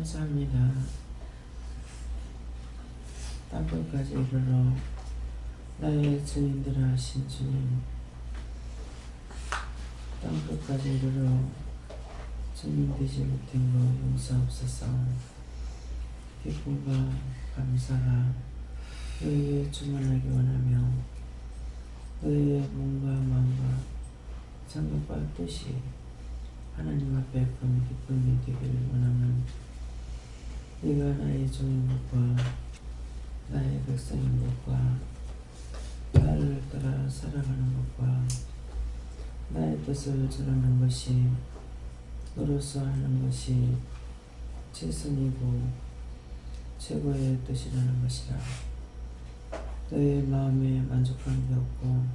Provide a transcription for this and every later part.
감사합니다. 땅끝까지 이르러 나의 증인들아 하신 주님, 땅끝까지 이르러 증인되지 못한 거 용서없어서 기쁨과 감사가 너희에 충만하기 원하며 너희의 몸과 마음과 생각과 뜻이 하나님 앞에 큰 기쁨이 되기를 원하면 네가 나의 종인 것과 나의 백성인 것과 나를 따라 살아가는 것과 나의 뜻을 전하는 것이 너로서 하는 것이 최선이고 최고의 뜻이라는 것이라. 너의 마음에 만족한 게 없고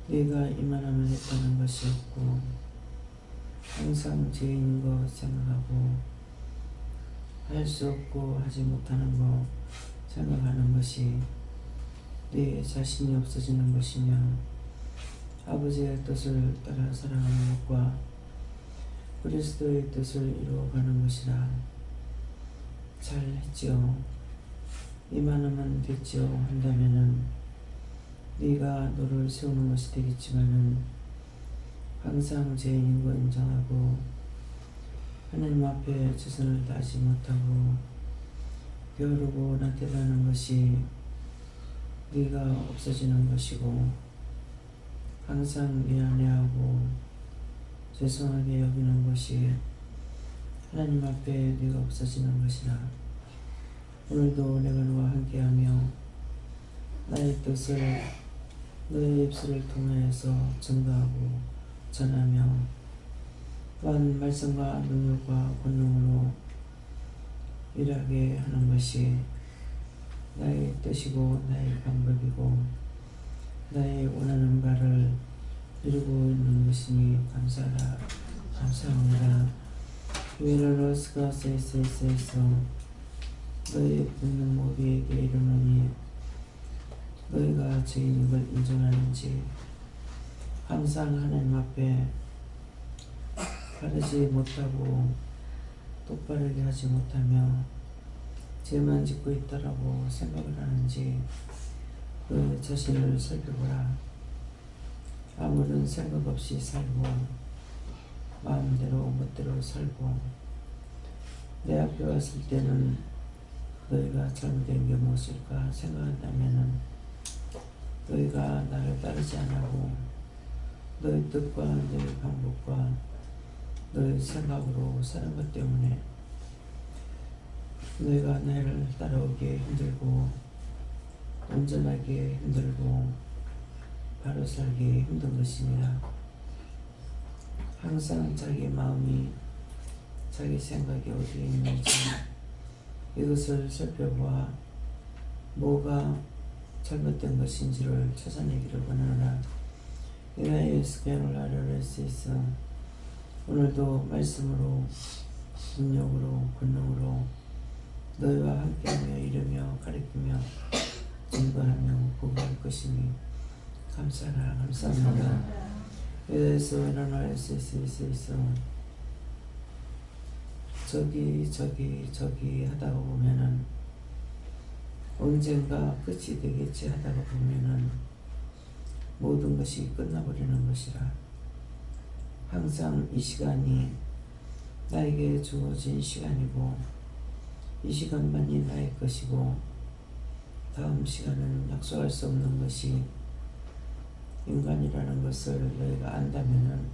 네가 이만하면 했다는 것이 없고 항상 죄인인 거 생각하고 할 수 없고 하지 못하는 거 생각하는 것이 네 자신이 없어지는 것이며 아버지의 뜻을 따라 살아가는 것과 그리스도의 뜻을 이루어가는 것이라. 잘했지요. 이만하면 됐지요 한다면은 네가 너를 세우는 것이 되겠지만은 항상 죄인인 거 인정하고 하나님 앞에 최선을 다하지 못하고 게으르고 나태하는 것이 네가 없어지는 것이고 항상 미안해하고 죄송하게 여기는 것이 하나님 앞에 네가 없어지는 것이라. 오늘도 내가 너와 함께하며 나의 뜻을 너의 입술을 통하여서 증거하고 전하며 또한 말씀과 능력과 권능으로 일하게 하는 것이 나의 뜻이고 나의 방법이고 나의 원하는 바를 이루고 있는 것이니 감사합니다. 위로로스가 세세세서 너희 붙는 모비에게 이르노니 너희가 죄인인 걸 인정하는지 항상 하나님 앞에 바르지 못하고 똑바르게 하지 못하며 죄만 짓고 있다라고 생각을 하는지 그 자신을 살펴보라. 아무런 생각 없이 살고 마음대로 멋대로 살고 내 앞에 왔을 때는 너희가 잘못된 게 무엇일까 생각한다면은 너희가 나를 따르지 않고 너희 뜻과 너희 방법과 너희 생각으로 사는 것 때문에 너희가 나를 따라오기 힘들고 온전하게 힘들고 바로 살기 힘든 것입니다. 항상 자기 마음이 자기 생각이 어디에 있는지 이것을 살펴보아 뭐가 잘못된 것인지를 찾아내기를 원하노라. 이나의 스캔을 하려를 수 있어 오늘도 말씀으로 능력으로 권능으로 너희와 함께하며 이르며 가르치며 증거하며 보고할 것이니 감사합니다. 여기서 일어날 수 있어 저기 하다가 보면은 언젠가 끝이 되겠지 하다가 보면은 모든 것이 끝나버리는 것이라. 항상 이 시간이 나에게 주어진 시간이고 이 시간만이 나의 것이고 다음 시간은 약속할 수 없는 것이 인간이라는 것을 너희가 안다면은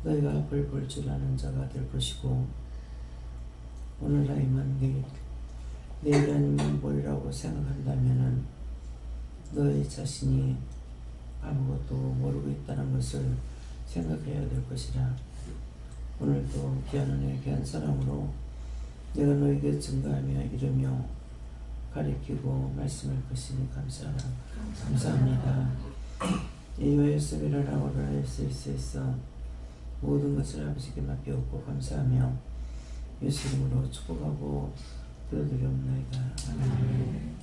너희가 앞을 볼 줄 아는 자가 될 것이고 오늘 아니면 내일 아니면 모레라고 생각한다면은 너희 자신이 아무것도 모르고 있다는 것을 생각해야 될 것이라. 오늘도 귀한 은혜 귀한 사랑으로 내가 너에게 증거하며 이르며 가리키고 말씀할 것이니 감사합니다. 이외에 수비를 하고를 할 수 있어 모든 것을 아버지께 맡겨오고 감사하며 예수 이름으로 축복하고 기도드리옵나이다. 아멘.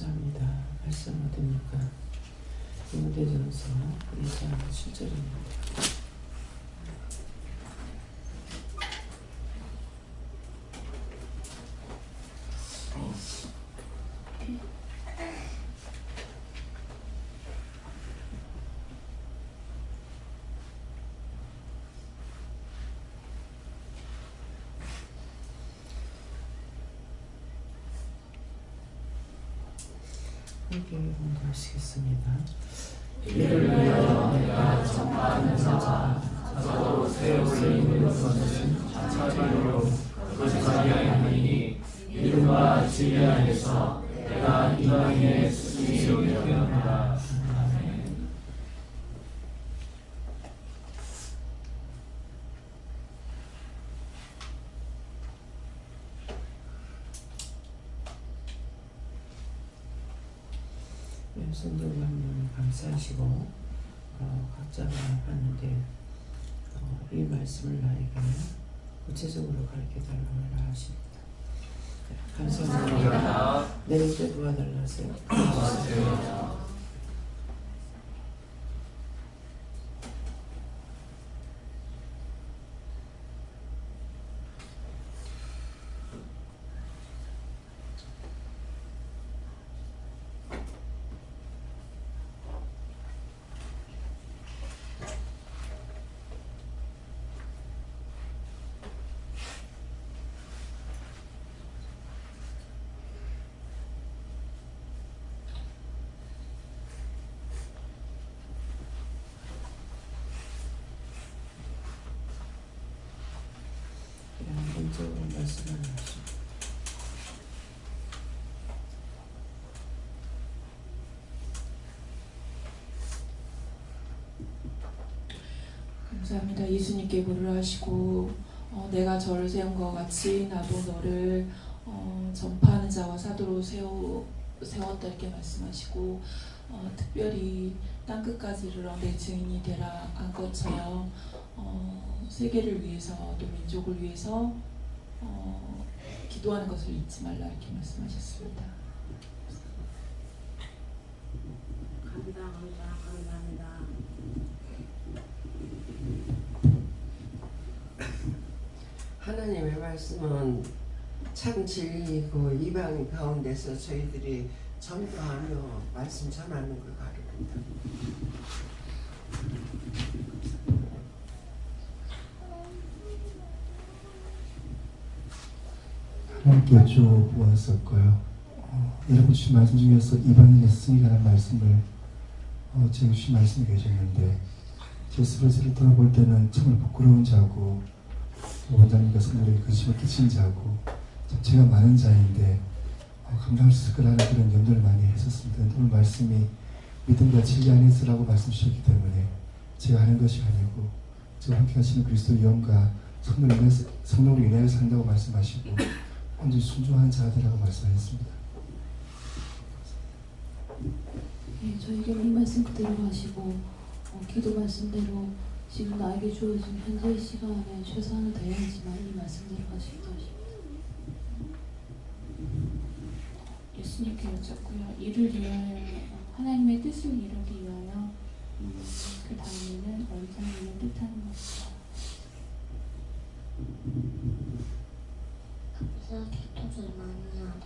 감사합니다. 말씀 어딥니까? 디모데전서 2장 7절입니다. 함께 공부하시겠습니다. 이를 위하여 내가 전파하는 자 사도 세우리는 것은 자차별로 그것이 아니니 이름과 진리 안에서 내가 이방인의 스승이 되었노라. 성도가 한 감사하시고 각자가 봤는데 이 말씀을 나에게 구체적으로 가르쳐달라고 하십니다. 감사합니다. 내릴 때 도와달라 하세요. 먼저 말씀을 하십니다. 감사합니다. 예수님께 보를 하시고 내가 저를 세운 것 같이 나도 너를 전파하는 자와 사도로 세웠다 이렇게 말씀하시고 특별히 땅끝까지 이르러 내 증인이 되라 한 것처럼 세계를 위해서 또 민족을 위해서 기도하는 것을 잊지 말라 이렇게 말씀하셨습니다. 감사합니다. 하나님의 말씀은 참 진리이고 이방 가운데서 저희들이 전도하며 말씀 전하는 걸 가르칩니다. 하나님께 여쭤보았었고요. 여러분 주신 말씀 중에서 이방인의 스승이라는 말씀을 제가 주신 말씀이 계셨는데 제 스스로를 돌아볼 때는 정말 부끄러운 자고 원장님과 성도에게 근심을 끼친 자고 제가 많은 자인데 감당할 수 있을 거라는 그런 염려를 많이 했었습니다. 오늘 말씀이 믿음과 진리 안에서라고 말씀 주셨기 때문에 제가 하는 것이 아니고 저와 함께 하시는 그리스도의 영과 성령으로 인하여 산다고 말씀하시고 완전히 순종한 자들이라고 말씀하셨습니다. 네, 저에게는 이 말씀 그대로 하시고 기도 말씀대로 지금 나에게 주어진 현재의 시간에 최선을 다해야지만 이 말씀대로 하시기도 하십니다. 예수님께 여쭙고요. 이를 위하여 하나님의 뜻을 이루기 위하여 그 다음에는 원장님의 뜻하는 것이다. 기도를 많이 하래.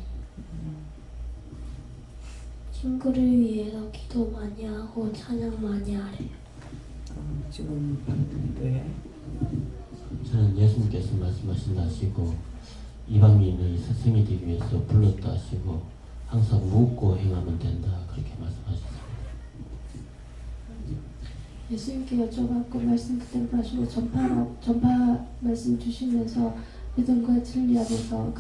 친구를 위해서 기도 많이 하고 찬양 많이 하래. 지금 봤는데 저는 예수님께서 말씀하신다 하시고 이방인의 스승이 되기 위해서 불렀다 하시고 항상 묻고 행하면 된다 그렇게 말씀하셨습니다. 예수님께 여쭤봤고 말씀 그대로 하시고 전파 말씀 주시면서 믿음과 진리 안에서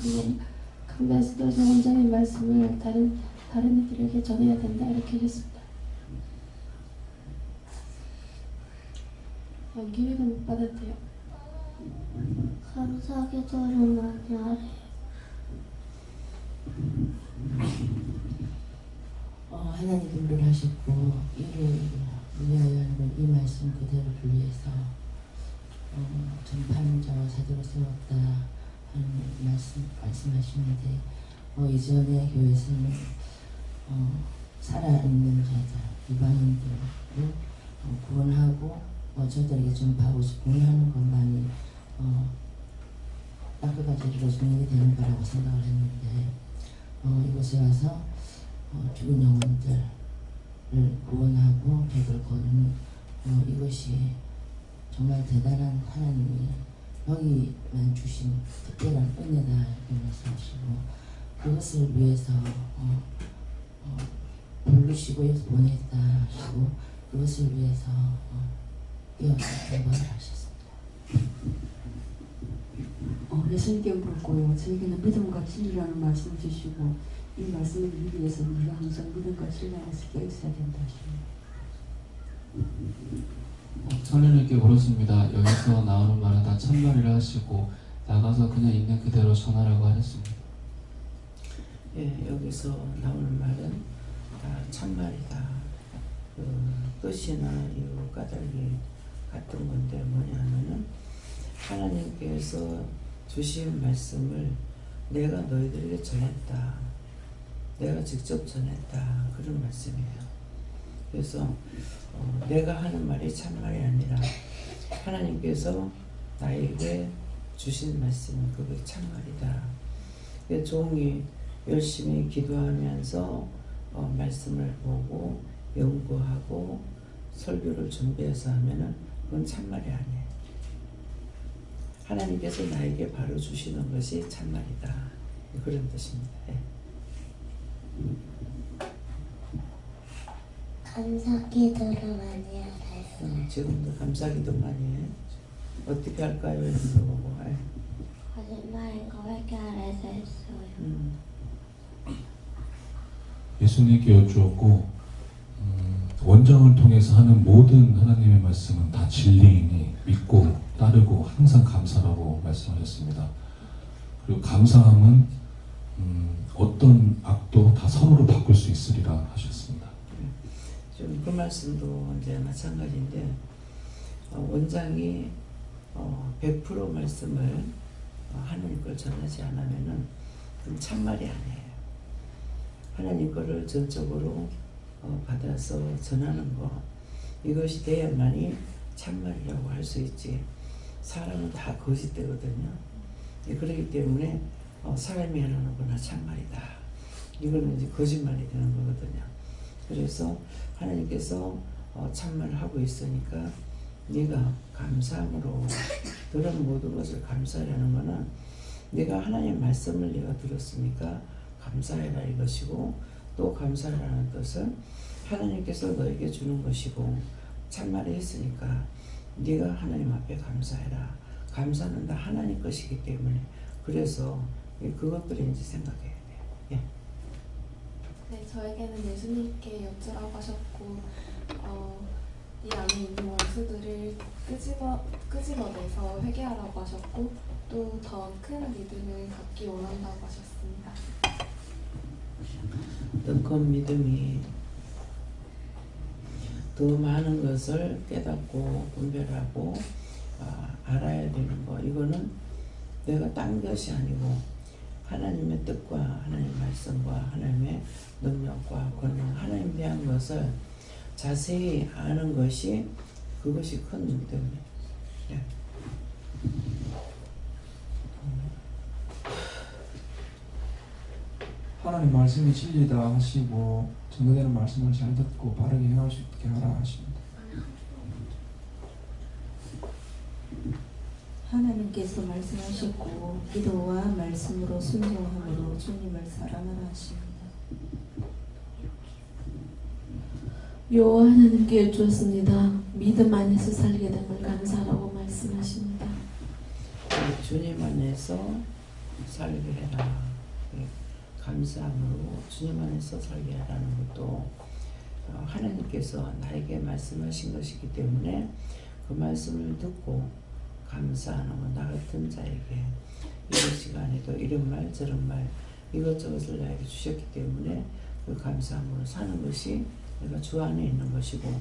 강단스도서 원장의 말씀을 다른 이들에게 전해야 된다 이렇게 하셨습니다. 기회가 못 받았대요. 감사 기도를 많이 하래. 하나님 공부를 하셨고 이를 위하여 이 말씀 그대로 위해서 전파하는 자와 사도로 세웠다 하는 말씀하시는데 이전에 교회에서는 살아있는 자들, 이방인들을 구원하고 저들에게 전파하고 공유하는 것만이 따뜻한 재료로 중요하게 되는 거라고 생각을 했는데 이곳에 와서 죽은 영혼들을 구원하고 백을 거두는 이것이 정말 대단한 하나님이 여기만 주신 특별한 은혜다 이렇게 말씀하시고 그것을 위해서 부르시고 여기서 보냈다 하시고 그것을 위해서 깨어서 공부를 하셨습니다. 예수님께 묻고요. 저에게는 믿음과 진리라는 말씀을 주시고 이 말씀을 믿기 위해서 우리가 항상 믿음과 진리 안에서 깨어있어야 된다 하십니다. 저는 이렇게 물었습니다. 여기서 나오는 말은 다 참말이라 하시고 나가서 그냥 있는 그대로 전하라고 하셨습니다. 예, 여기서 나오는 말은 다 참말이다. 뜻이나 이유 까닭이 같은 건데 뭐냐면은 하나님께서 주신 말씀을 내가 너희들에게 전했다. 내가 직접 전했다. 그런 말씀이에요. 그래서 내가 하는 말이 참말이 아니라 하나님께서 나에게 주신 말씀은 그게 참말이다. 종이 열심히 기도하면서 말씀을 보고 연구하고 설교를 준비해서 하면은 그건 참말이 아니에요. 하나님께서 나에게 바로 주시는 것이 참말이다. 그런 뜻입니다. 네. 감사기도를 많이 하세요. 지금도 감사기도 많이 해. 어떻게 할까요? 이런 거 보고. 거짓말인 거 회개하래서 했어요. 예수님께 여쭈었고 원장을 통해서 하는 모든 하나님의 말씀은 다 진리이니 믿고 따르고 항상 감사라고 말씀하셨습니다. 그리고 감사함은 어떤 악도 다 선으로 바꿀 수 있으리라 하셨습니다. 좀 그 말씀도 이제 마찬가지인데 원장이 100% 말씀을 하나님 걸 전하지 않으면은 그건 참말이 아니에요. 하나님 거를 전적으로 받아서 전하는 거 이것이 돼야만이 참말이라고 할 수 있지. 사람은 다 거짓되거든요. 그렇기 때문에 사람이 하는 거나 참말이다. 이거는 이제 거짓말이 되는 거거든요. 그래서 하나님께서 참말을 하고 있으니까 네가 감사함으로 들은 모든 것을 감사하라는 거는 네가 하나님 말씀을 네가 들었으니까 감사해라 이것이고 또 감사라는 뜻은 하나님께서 너에게 주는 것이고 참말을 했으니까 네가 하나님 앞에 감사해라. 감사는 다 하나님 것이기 때문에 그래서 그것들을 이제 생각해야 돼요. 예. 네, 저에게는 예수님께 여쭈라고 하셨고 이 안에 있는 원수들을 끄집어내서 회개하라고 하셨고 또 더 큰 믿음을 갖기 원한다고 하셨습니다. 더 큰 믿음이 더 많은 것을 깨닫고 분별하고 알아야 되는 거 이거는 내가 딴 것이 아니고 하나님의 뜻과 하나님의 말씀과 하나님의 능력과 권능 하나님에 대한 것을 자세히 아는 것이 그것이 큰 믿음이에요. 네. 하나님 말씀이 진리다 하시고 전도되는 말씀을 잘 듣고 바르게 행할 수 있게 하라 하십니다. 하나님께서 말씀하셨고 기도와 말씀으로 순종함으로 주님을 사랑하라 하십니다. 여호와 하나님께 여쭈었습니다. 믿음 안에서 살게 됨을 감사하라고 말씀하십니다. 주님 안에서 살게 해라. 감사함으로 주님 안에서 살게 하라는 것도 하나님께서 나에게 말씀하신 것이기 때문에 그 말씀을 듣고 감사하는 것, 나 같은 자에게 이런 시간에도 이런 말 저런 말 이것저것을 나에게 주셨기 때문에 그 감사함으로 사는 것이 내가 주 안에 있는 것이고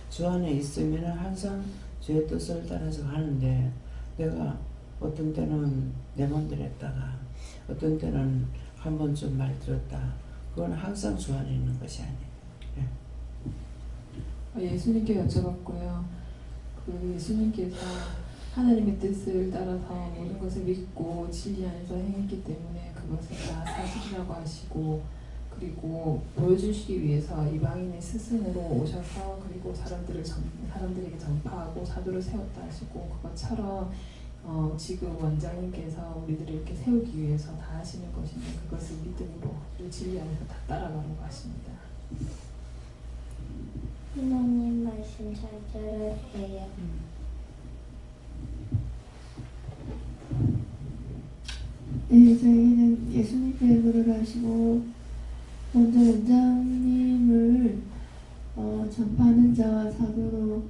주 안에 있으면 항상 주의 뜻을 따라서 하는데 내가 어떤 때는 내 맘대로 했다가 어떤 때는 한 번쯤 말 들었다 그건 항상 주 안에 있는 것이 아니에요. 예수님께 여쭤봤고요. 그 예수님께서 하나님의 뜻을 따라서 모든 것을 믿고 진리 안에서 행했기 때문에 그것을 다 사실이라고 하시고, 그리고 보여주시기 위해서 이방인의 스승으로 오셔서 그리고 사람들에게 전파하고 사도를 세웠다 하시고, 그것처럼 지금 원장님께서 우리들을 이렇게 세우기 위해서 다 하시는 것인데 그것을 믿음으로 그리고 진리 안에서 다 따라가는 것입니다. 하나님 말씀 잘 들어야 해요. 네, 저희는 예수님께 기도를 하시고 먼저 원장님을 전파하는 자와 사도로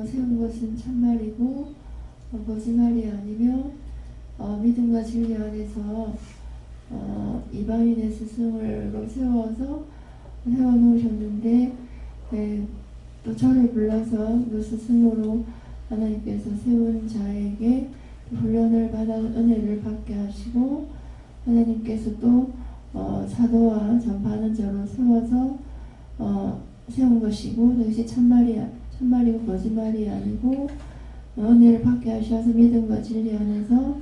세운 것은 참말이고 거짓말이 아니며 믿음과 진리 안에서 이방인의 스승으로 세워놓으셨는데, 네, 또 저를 불러서 그 스승으로 하나님께서 세운 자에게 훈련을 받아 은혜를 받게 하시고, 하나님께서 또 사도와 전파하는 자로 세워서 세운 것이고, 그것이 참말이고 거짓말이 아니고 은혜를 받게 하셔서 믿음과 진리 안에서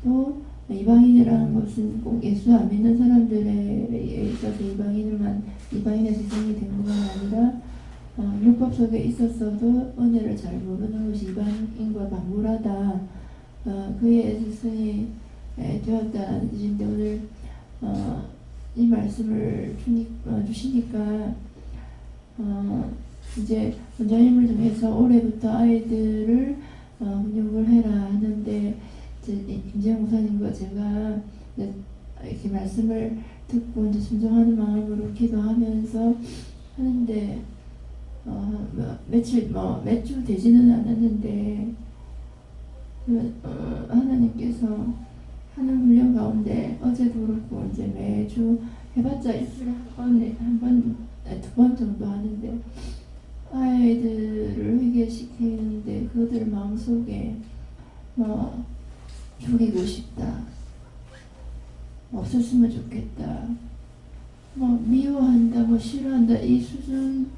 또 이방인이라는 것은 꼭 예수 안 믿는 사람들에 있어서 이방인의 스승이 된 것은 아니라 율법 속에 있었어도 은혜를 잘 모르는 것이 이방인과 방불하다, 그의 스승이 되었다는 뜻인데, 오늘 이 말씀을 주시니까 이제 원장님을 통해서 올해부터 아이들을 훈육을 해라 하는데, 임재영 목사님과 제가 이렇게 말씀을 듣고 이제 순종하는 마음으로 기도하면서 하는데, 몇 주 되지는 않았는데 하나님께서 하는 훈련 가운데 어제도 그렇고 이제 매주 해봤자 일주일에 두 번 정도 하는데 아이들을 회개시키는데 그들 마음속에 죽이고 싶다, 없었으면 좋겠다, 미워한다, 싫어한다, 이 수준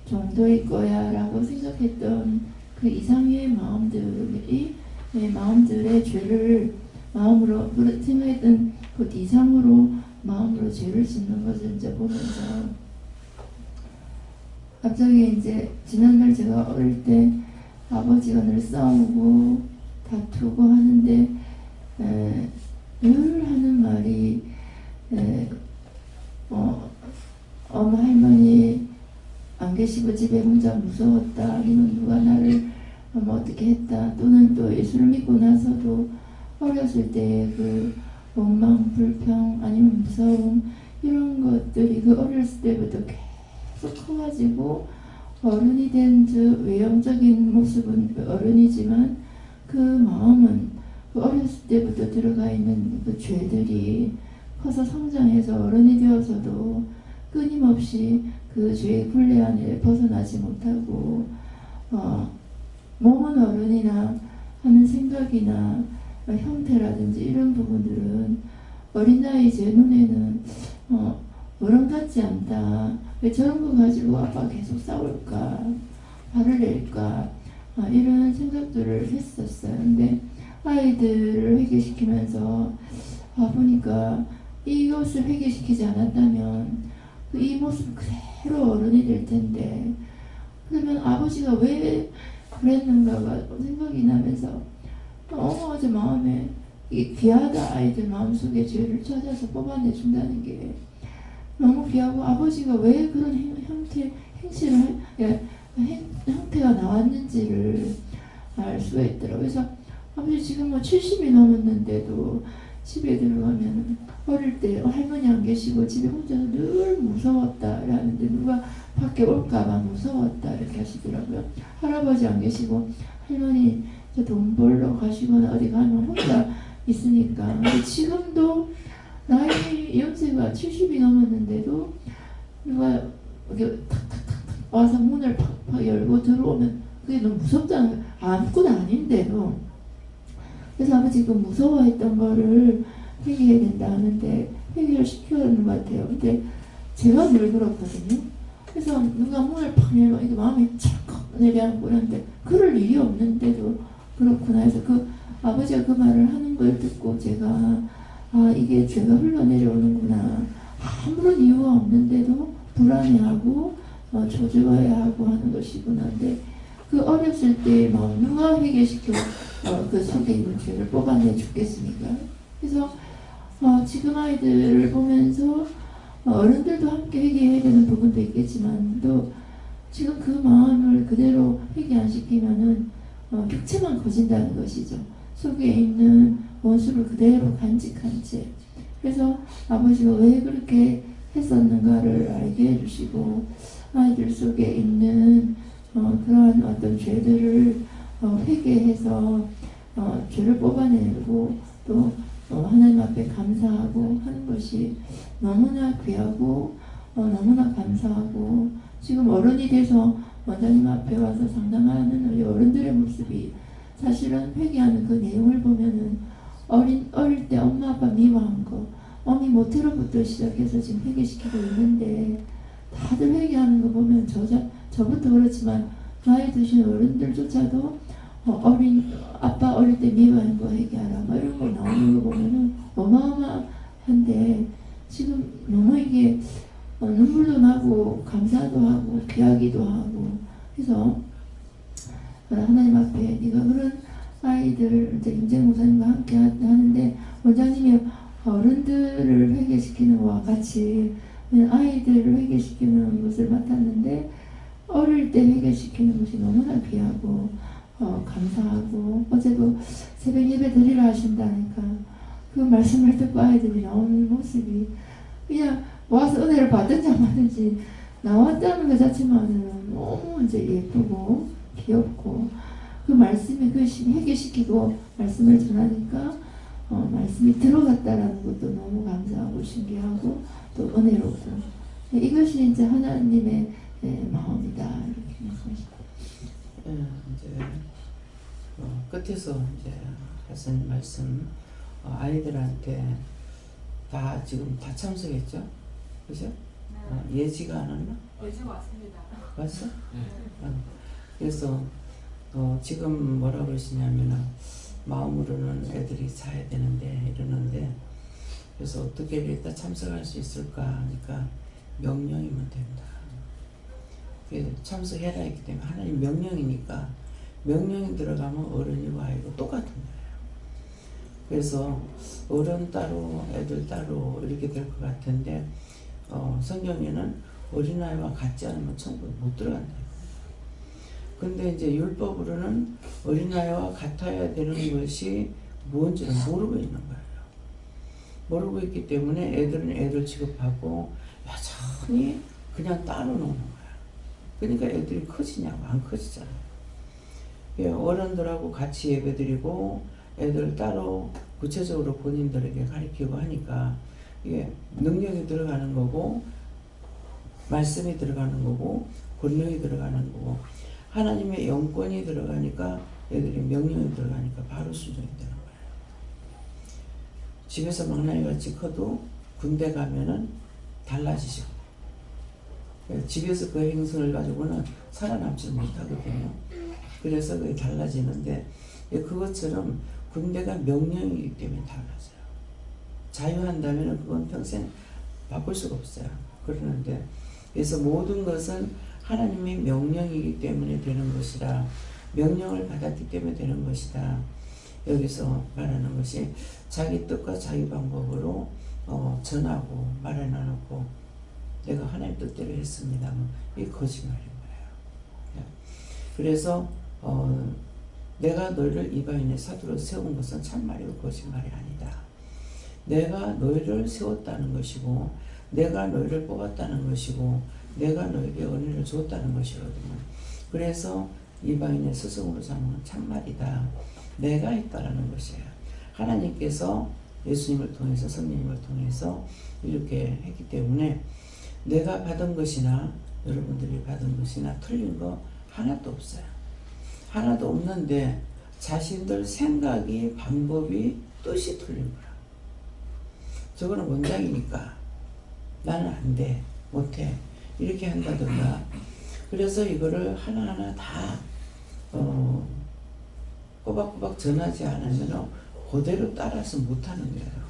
정도일 거야 라고 생각했던 그 이상의 마음들이 내 마음들의 죄를 마음으로 생각했던 그 이상으로 마음으로 죄를 짓는 것을 이제 보면서 갑자기 이제 지난날 제가 어릴 때 아버지가 늘 싸우고 다투고 하는데 늘 하는 말이 엄마 할머니 안 계시고 집에 혼자 무서웠다, 아니면 누가 나를 어떻게 했다, 또는 또 예수를 믿고 나서도 어렸을 때 그 원망, 불평, 아니면 무서움, 이런 것들이 그 어렸을 때부터 계속 커가지고 어른이 된 저 외형적인 모습은 어른이지만 그 마음은 그 어렸을 때부터 들어가 있는 그 죄들이 커서 성장해서 어른이 되어서도 끊임없이 그 죄의 굴레 안에 벗어나지 못하고 몸은 어른이나 하는 생각이나 형태라든지 이런 부분들은 어린 나이 제 눈에는 어른 같지 않다, 왜 저런 거 가지고 아빠 계속 싸울까, 화를 낼까, 이런 생각들을 했었어요. 근데 아이들을 회개시키면서 보니까 이것을 회개시키지 않았다면 이 모습 그대로 어른이 될 텐데, 그러면 아버지가 왜 그랬는가가 생각이 나면서 어제 마음에 이게 귀하다, 아이들 마음속에 죄를 찾아서 뽑아내준다는 게 너무 귀하고, 아버지가 왜 그런 행실을 형태가 나왔는지를 알 수가 있더라고요. 그래서 아버지 지금 70이 넘었는데도 집에 들어가면 어릴 때 할머니 안 계시고 집에 혼자서 늘 무서웠다라는데, 누가 밖에 올까봐 무서웠다 이렇게 하시더라고요. 할아버지 안 계시고 할머니 돈 벌러 가시거나 어디 가면 혼자 있으니까. 근데 지금도 나이 연세가 70이 넘었는데도 누가 이렇게 탁탁탁탁 와서 문을 팍팍 열고 들어오면 그게 너무 무섭다는 거예요. 아무것도 아닌데도. 그래서 아버지 그 무서워했던 거를 회개해야 된다 하는데 회개를 시켜야 하는 것 같아요. 근데 제가 늘 그렇거든요. 그래서 누가 문을 팍 열면 이게 마음이 찰컥 내려앉고 그러는데 그럴 일이 없는데도 그렇구나 해서 그 아버지가 그 말을 하는 걸 듣고 제가 아 이게 죄가 흘러내려오는구나. 아무런 이유가 없는데도 불안해하고 조져야 하고 하는 것이구나. 근데 그 어렸을 때 마음 누가 회개시켜 그 속에 있는 죄를 뽑아내 죽겠습니까? 그래서 지금 아이들을 보면서 어른들도 함께 회개해야 되는 부분도 있겠지만 또 지금 그 마음을 그대로 회개 안 시키면은 객체만 커진다는 것이죠. 속에 있는 원수를 그대로 간직한 채. 그래서 아버지가 왜 그렇게 했었는가를 알게 해주시고 아이들 속에 있는 그러한 어떤 죄들을 회개해서 죄를 뽑아내고 또 하나님 앞에 감사하고 하는 것이 너무나 귀하고 너무나 감사하고 지금 어른이 돼서 원장님 앞에 와서 상담하는 우리 어른들의 모습이 사실은 회개하는 그 내용을 보면은 어릴 때 엄마 아빠 미워한 거 어미 모태로부터 시작해서 지금 회개시키고 있는데 다들 회개하는 거 보면 저부터 그렇지만 나이 드신 어른들조차도 아빠 어릴 때 미워한 거 회개하라 뭐 이런 거 나오는 거 보면은 어마어마한데 지금 너무 이게 눈물도 나고 감사도 하고 귀하기도 하고 그래서 하나님 앞에 네가 그런 아이들 이제 임재 목사님과 함께 하는데 원장님이 어른들을 회개시키는 것과 같이 아이들을 회개시키는 것을 맡았는데 어릴 때 회개시키는 것이 너무나 귀하고 감사하고 어제도 새벽 예배 드리라 하신다니까 그 말씀을 듣고 아이들이 나오는 모습이 그냥 와서 은혜를 받든지 안 받든지 나왔다는 것 자체만으로는 너무 이제 예쁘고 귀엽고 그 말씀이 그 회개시키고 말씀을 전하니까 말씀이 들어갔다라는 것도 너무 감사하고 신기하고 또 은혜롭고 이것이 이제 하나님의 마음이다 이렇게 말씀하십니다. 이제 끝에서 이제 하신 말씀 아이들한테 다 지금 다 참석했죠, 그죠? 네. 예지가 안 왔나? 예지가 왔습니다. 왔어? 네. 그래서 지금 뭐라고 그러시냐면은 마음으로는 애들이 자야 되는데 이러는데 그래서 어떻게 일단 참석할 수 있을까 하니까 명령이면 된다. 참석해라 했기 때문에 하나님 명령이니까 명령이 들어가면 어른이고 아이고 똑같은 거예요. 그래서 어른 따로 애들 따로 이렇게 될 것 같은데 성경에는 어린아이와 같지 않으면 천국에 못 들어간다. 근데 이제 율법으로는 어린아이와 같아야 되는 것이 뭔지를 모르고 있는 거예요. 모르고 있기 때문에 애들은 애들 취급하고 여전히 그냥 따로 노는 거야. 그러니까 애들이 커지냐고 안 커지잖아요. 어른들하고 같이 예배드리고 애들 따로 구체적으로 본인들에게 가르치고 하니까 이게 능력이 들어가는 거고 말씀이 들어가는 거고 권능이 들어가는 거고 하나님의 영권이 들어가니까 애들이 명령이 들어가니까 바로 순종이 되는 거예요. 집에서 막나니같이 커도 군대 가면은 달라지죠. 집에서 그 행성을 가지고는 살아남지 못하거든요. 그래서 그게 달라지는데 그것처럼 군대가 명령이기 때문에 달라져요. 자유한다면 그건 평생 바꿀 수가 없어요. 그러는데 그래서 모든 것은 하나님의 명령이기 때문에 되는 것이라 명령을 받았기 때문에 되는 것이다. 여기서 말하는 것이 자기 뜻과 자기 방법으로 전하고 말을 나누고 내가 하나님 뜻대로 했습니다만 이게 거짓말인 거예요. 그래서 내가 너희를 이방인의 사도로 세운 것은 참말이고 거짓말이 아니다. 내가 너희를 세웠다는 것이고 내가 너희를 뽑았다는 것이고 내가 너에게 은혜를 줬다는 것이거든요. 그래서 이방인의 스승으로 삼은 참말이다. 내가 했다라는 것이에요. 하나님께서 예수님을 통해서 성령님을 통해서 이렇게 했기 때문에 내가 받은 것이나 여러분들이 받은 것이나 틀린 거 하나도 없어요. 하나도 없는데 자신들 생각이 방법이 뜻이 틀린 거야. 저거는 원장이니까 나는 안 돼. 못해. 이렇게 한다든가. 그래서 이거를 하나하나 다 꼬박꼬박 전하지 않으면 그대로 따라서 못하는 거예요.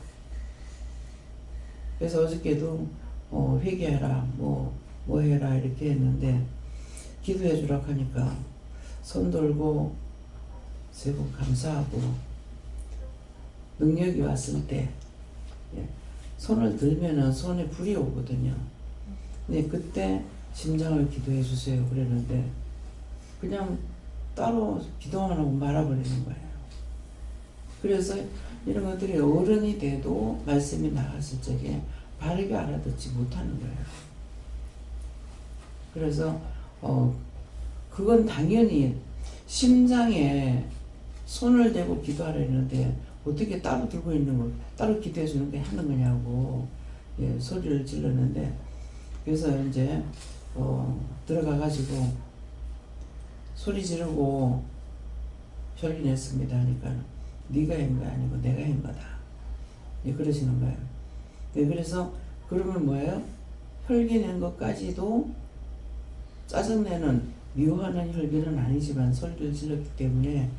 그래서 어저께도 회개해라 뭐 해라 이렇게 했는데 기도해 주라고 하니까 손 들고 세 번 감사하고 능력이 왔을 때 손을 들면은 손에 불이 오거든요. 근데 그때 심장을 기도해 주세요 그랬는데 그냥 따로 기도만 하고 말아버리는 거예요. 그래서 이런 것들이 어른이 돼도 말씀이 나갔을 적에 바르게 알아듣지 못하는 거예요. 그래서 그건 당연히 심장에 손을 대고 기도하려 했는데 어떻게 따로 들고 있는 걸 따로 기도해 주는 게 하는 거냐고 소리를 질렀는데 그래서 이제 들어가 가지고 소리 지르고 혈기냈습니다 하니까 네가 한 거 아니고 내가 한 거다. 그러시는 거예요. 그래서 그러면 뭐예요? 혈기낸 것까지도 짜증내는 미워하는 혈기는 아니지만 소리를 질렀기 때문에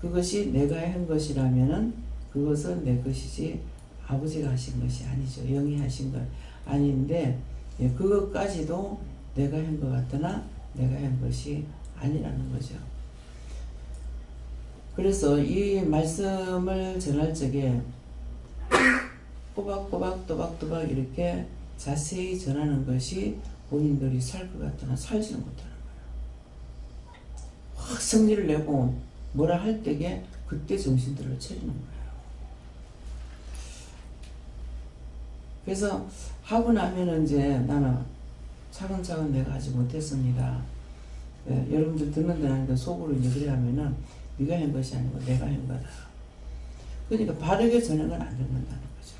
그것이 내가 한 것이라면은 그것은 내 것이지 아버지가 하신 것이 아니죠. 영이 하신 것 아닌데 그것까지도 내가 한 것 같으나 내가 한 것이 아니라는 거죠. 그래서 이 말씀을 전할 적에 꼬박꼬박 또박또박 이렇게 자세히 전하는 것이 본인들이 살 것 같으나 살지는 못하는 거예요. 확 성질을 내고 뭐라 할 때에 그때 정신들을 차리는 거예요. 그래서 하고 나면은 이제 나는 차근차근 내가 하지 못했습니다. 여러분들 듣는 데는 속으로 이제 그래 하면은 네가 한 것이 아니고 내가 한 거다. 그러니까 바르게 전하는 건 안 듣는다는 거죠.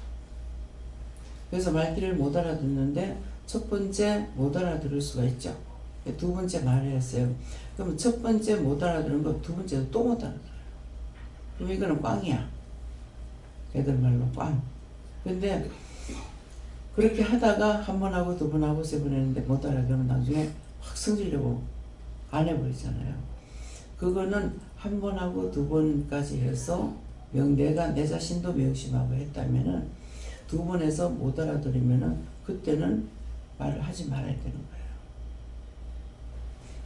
그래서 말귀를 못 알아듣는데 첫 번째 못 알아들을 수가 있죠. 두 번째 말을 했어요. 그러면 첫 번째 못 알아들은 거 두 번째도 또 못 알아들어요. 그럼 이거는 꽝이야. 애들 말로 꽝. 근데 그렇게 하다가 한 번 하고 두 번 하고 세 번 했는데 못 알아들으면 나중에 확 성질내고 안 해버리잖아요. 그거는 한 번 하고 두 번까지 해서 내가 내 자신도 명심하고 했다면은 두 번 해서 못 알아들으면은 그때는 말을 하지 말아야 되는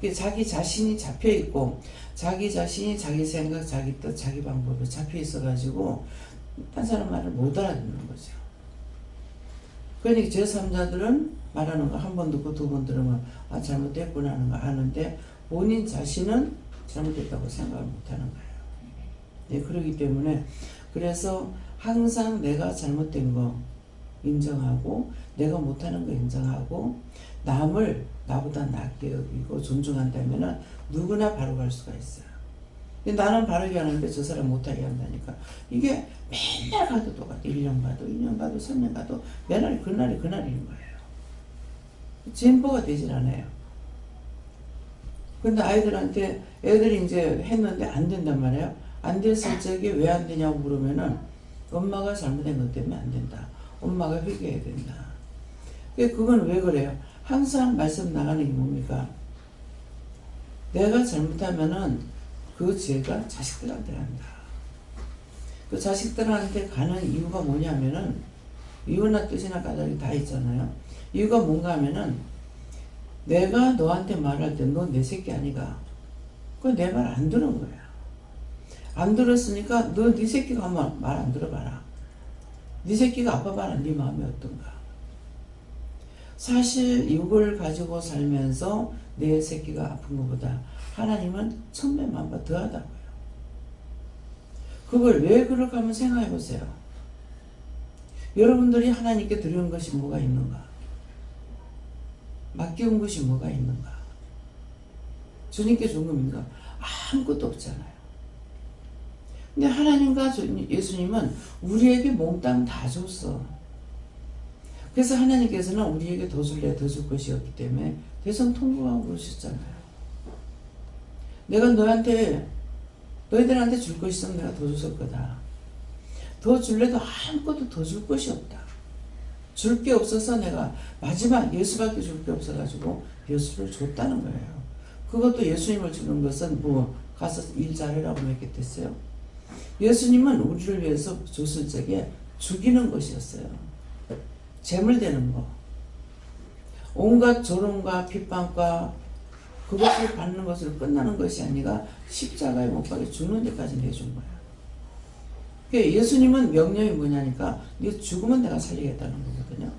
거예요. 자기 자신이 잡혀 있고 자기 자신이 자기 생각, 자기 뜻, 자기 방법에 잡혀 있어 가지고 딴 사람 말을 못 알아듣는 거죠. 그러니까 제3자들은 말하는 거 한 번 듣고 두 번 들으면 아 잘못됐구나 하는 거 아는데 본인 자신은 잘못됐다고 생각을 못하는 거예요. 그렇기 때문에 그래서 항상 내가 잘못된 거 인정하고 내가 못하는 거 인정하고 남을 나보다 낫게 여기고 존중한다면 누구나 바로 갈 수가 있어요. 근데 나는 바르게 하는데 저 사람 못하게 한다니까 이게 맨날 가도 똑같아. 1년 가도 2년 가도 3년 가도 맨날 그날이 그날인 거예요. 진보가 되질 않아요. 근데 아이들한테 애들이 이제 했는데 안 된단 말이에요. 안 됐을 적에 왜 안 되냐고 물으면은 엄마가 잘못된 것 때문에 안 된다. 엄마가 회개해야 된다. 그건 왜 그래요? 항상 말씀 나가는 게 뭡니까? 내가 잘못하면은 그 죄가 자식들한테 간다. 그 자식들한테 가는 이유가 뭐냐면은 이유나 뜻이나 까닭이 다 있잖아요. 이유가 뭔가 하면은 내가 너한테 말할 때 너 내 새끼 아니가? 그건 내 말 안 들은 거야. 안 들었으니까 너 네 새끼가 한번 말 안 들어봐라. 네 새끼가 아빠 말은 네 마음이 어떤가? 사실 이걸 가지고 살면서 내 새끼가 아픈 것보다 하나님은 천배만배 더하다고요. 그걸 왜 그럴까 한번 생각해 보세요. 여러분들이 하나님께 드리는 것이 뭐가 있는가? 맡겨온 것이 뭐가 있는가? 주님께 준 겁니까? 아무것도 없잖아요. 근데 하나님과 예수님은 우리에게 몽땅 다 줬어. 그래서 하나님께서는 우리에게 더 줄래 더 줄 것이 없기 때문에 대성통곡하고 그러셨잖아요. 내가 너희들한테 줄 것이 있으면 내가 더 줬을 거다. 더 줄래도 아무것도 더 줄 것이 없다. 줄 게 없어서 내가 마지막 예수밖에 줄 게 없어가지고 예수를 줬다는 거예요. 그것도 예수님을 주는 것은 뭐 가서 일 잘해라고 했겠어요. 예수님은 우리를 위해서 줬을 적에 죽이는 것이었어요. 재물되는 거. 온갖 조롱과 비판과 그것을 받는 것으로 끝나는 것이 아니라 십자가에 못 박혀 죽는 데까지 내준 거예요. 그러니까 예수님은 명령이 뭐냐니까 네 죽으면 내가 살리겠다는 거거든요.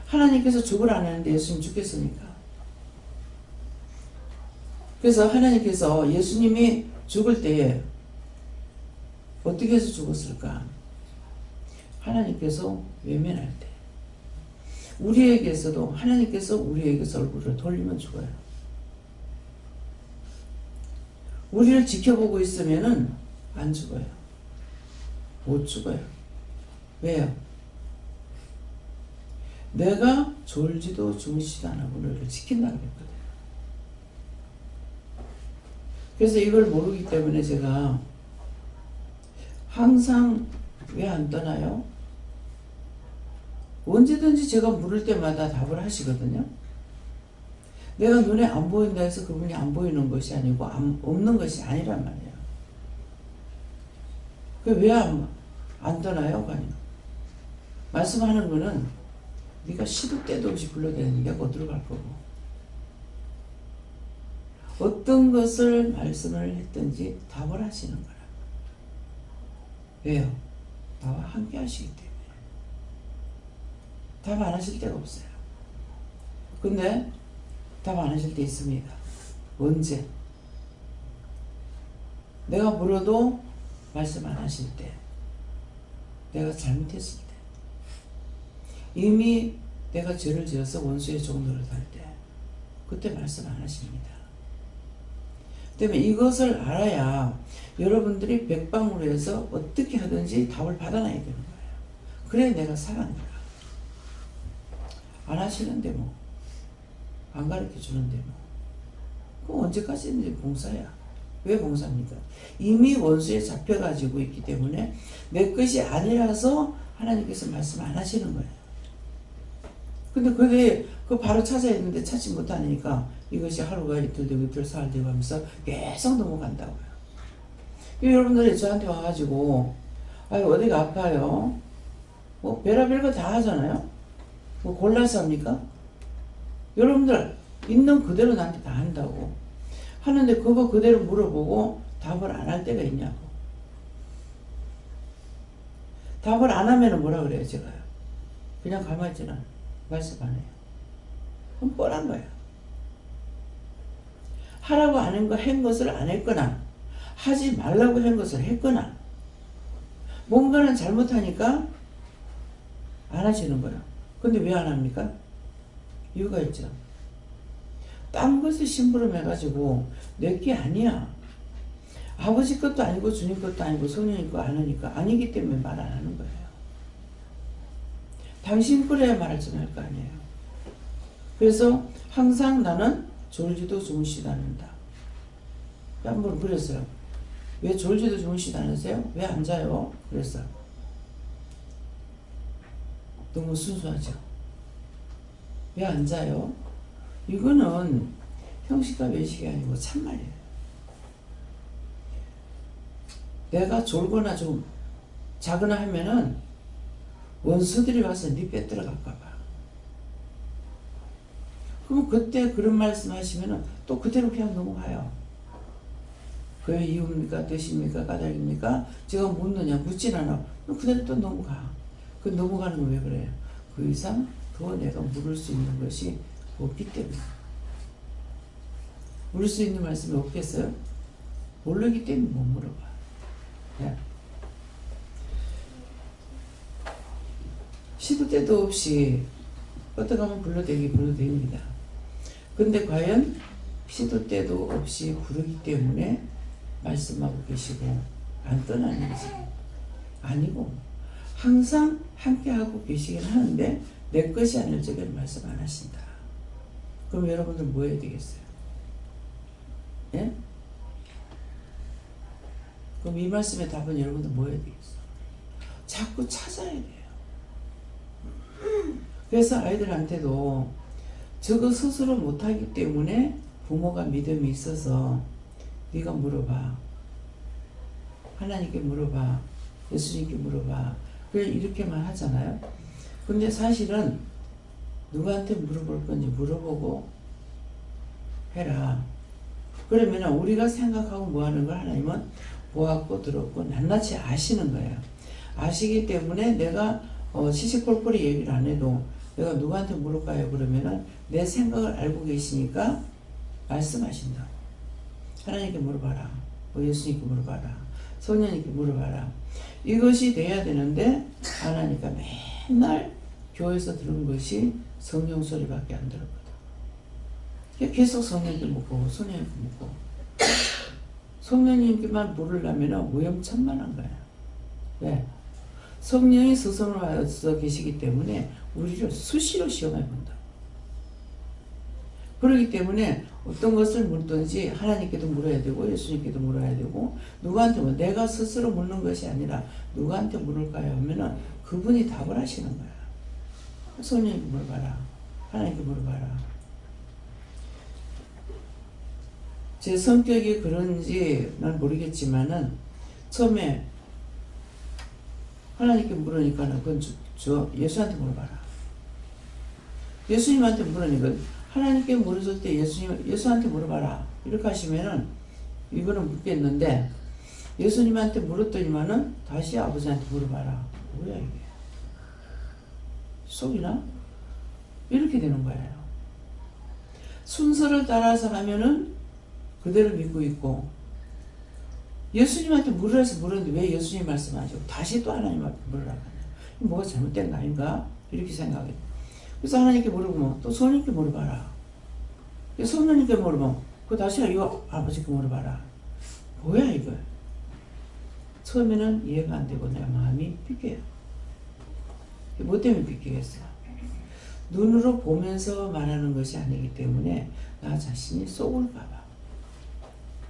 하나님께서 죽으라 안 했는데 예수님 죽겠습니까? 그래서 하나님께서 예수님이 죽을 때에 어떻게 해서 죽었을까? 하나님께서 외면할 때. 우리에게서도 하나님께서 우리에게서 얼굴을 돌리면 죽어요. 우리를 지켜보고 있으면은 안 죽어요. 못 죽어요. 왜요? 내가 졸지도 주무시지 않아 너를 지킨다고 했거든요. 그래서 이걸 모르기 때문에 제가 항상 왜 안 떠나요? 언제든지 제가 물을 때마다 답을 하시거든요. 내가 눈에 안 보인다 해서 그분이 안 보이는 것이 아니고 없는 것이 아니란 말이에요. 왜 안 떠나요? 말씀하는 거는 네가 시도 때도 없이 불러대는 게 어디로 갈 거고 어떤 것을 말씀을 했든지 답을 하시는 거라. 왜요? 나와 함께 하시기 때문에. 답 안 하실 데가 없어요. 근데 답 안 하실 때 있습니다. 언제? 내가 물어도 말씀 안 하실 때, 내가 잘못했을 때, 이미 내가 죄를 지어서 원수의 종노릇 할 때, 그때 말씀 안 하십니다. 때문에 이것을 알아야 여러분들이 백방으로 해서 어떻게 하든지 답을 받아놔야 되는 거예요. 그래야 내가 살아난 거야. 안 하시는데 뭐, 안 가르쳐 주는데 뭐, 그럼 언제까지든지 봉사야. 왜 봉사입니까? 이미 원수에 잡혀가지고 있기 때문에 내 것이 아니라서 하나님께서 말씀 안 하시는 거예요. 근데 그게 바로 찾아야 되는데 찾지 못하니까 이것이 하루가 이틀 되고 이틀 사흘 되고 하면서 계속 넘어간다고요. 여러분들이 저한테 와가지고 어디가 아파요? 뭐 별의별 거 다 하잖아요. 뭐 골라서 합니까? 여러분들 있는 그대로 나한테 다 한다고 하는데 그거 그대로 물어보고 답을 안 할 때가 있냐고. 답을 안 하면 뭐라 그래요 제가요? 그냥 가만히 있지는 말씀 안 해요. 그럼 뻔한 거예요. 하라고 하는 거 한 것을 안 했거나 하지 말라고 한 것을 했거나 뭔가는 잘못하니까 안 하시는 거예요. 근데 왜 안 합니까? 이유가 있죠. 딴 것을 심부름해가지고 내 게 아니야. 아버지 것도 아니고 주님 것도 아니고 성령님 거 아니니까 아니기 때문에 말 안 하는 거예요. 당신 거래야 말을 좀 할 거 아니에요. 그래서 항상 나는 졸지도 주무시지 않는다. 한번 그랬어요. 왜 졸지도 주무시지 않으세요? 왜 안 자요? 그랬어요. 너무 순수하죠. 왜 안 자요? 이거는 형식과 외식이 아니고 참말이에요. 내가 졸거나 좀 자거나 하면은 원수들이 와서 네 뺏 들어갈까봐. 그럼 그때 그런 말씀 하시면은 또 그대로 그냥 넘어가요. 그게 이유입니까? 뜻입니까? 까닭입니까? 제가 묻느냐? 묻진 않아. 그대로 또 넘어가. 그 넘어가는 건 왜 그래요? 그 이상 더 내가 물을 수 있는 것이 없기 때문에. 물을 수 있는 말씀이 없겠어요? 모르기 때문에 못 물어봐. 네. 시도 때도 없이 어떻게 하면 불러대깁니다. 근데 과연 시도 때도 없이 부르기 때문에 말씀하고 계시고 안 떠나는지 아니고 항상 함께하고 계시긴 하는데 내 것이 아닐 적에 말씀 안 하신다. 그럼 여러분들 뭐 해야 되겠어요? 예? 그럼 이 말씀의 답은 여러분들 뭐 해야 되겠어요? 자꾸 찾아야 돼요. 그래서 아이들한테도 저거 스스로 못하기 때문에 부모가 믿음이 있어서 네가 물어봐. 하나님께 물어봐. 예수님께 물어봐. 그래 이렇게만 하잖아요. 근데 사실은 누구한테 물어볼 건지 물어보고 해라. 그러면 우리가 생각하고 뭐하는 걸 하나님은 보았고 들었고 낱낱이 아시는 거예요. 아시기 때문에 내가 시시콜콜이 얘기를 안 해도 내가 누구한테 물을까요? 그러면은 내 생각을 알고 계시니까 말씀하신다. 하나님께 물어봐라. 예수님께 물어봐라. 성령님께 물어봐라. 이것이 돼야 되는데 안 하니까 맨날 교회에서 들은 것이 성령 소리밖에 안 들었거든. 계속 성령님께 묻고 성령님께 묻고 성령님께만 물으려면 위험천만한 거야. 왜? 성령이 스승으로 와서 계시기 때문에 우리를 수시로 시험해 본다. 그렇기 때문에 어떤 것을 묻든지 하나님께도 물어야 되고 예수님께도 물어야 되고 누구한테 내가 스스로 묻는 것이 아니라 누구한테 물을까요? 하면은 그분이 답을 하시는 거야. 성령님께 물어봐라. 하나님께 물어봐라. 제 성격이 그런지 난 모르겠지만은 처음에 하나님께 물으니까는 그건 예수한테 물어봐라. 예수님한테 물으니까 하나님께 물었을 때 예수한테 물어봐라. 이렇게 하시면은 이거는 묻겠는데 예수님한테 물었더니만은 다시 아버지한테 물어봐라. 뭐야 이게? 속이나? 이렇게 되는 거예요. 순서를 따라서 가면은 그대로 믿고 있고 예수님한테 물으라서 물었는데 왜 예수님 말씀하시고 다시 또 하나님 앞에 물으라고 하냐. 뭐가 잘못된 거 아닌가? 이렇게 생각해요. 그래서 하나님께 물어보면 또 성령님께 물어봐라. 성령님께 물어보면 그 다시 이거 아버지께 물어봐라. 뭐야 이거? 처음에는 이해가 안 되고 내 마음이 삐껴요. 뭐 때문에 삐끼겠어요? 눈으로 보면서 말하는 것이 아니기 때문에 나 자신이 속을까봐.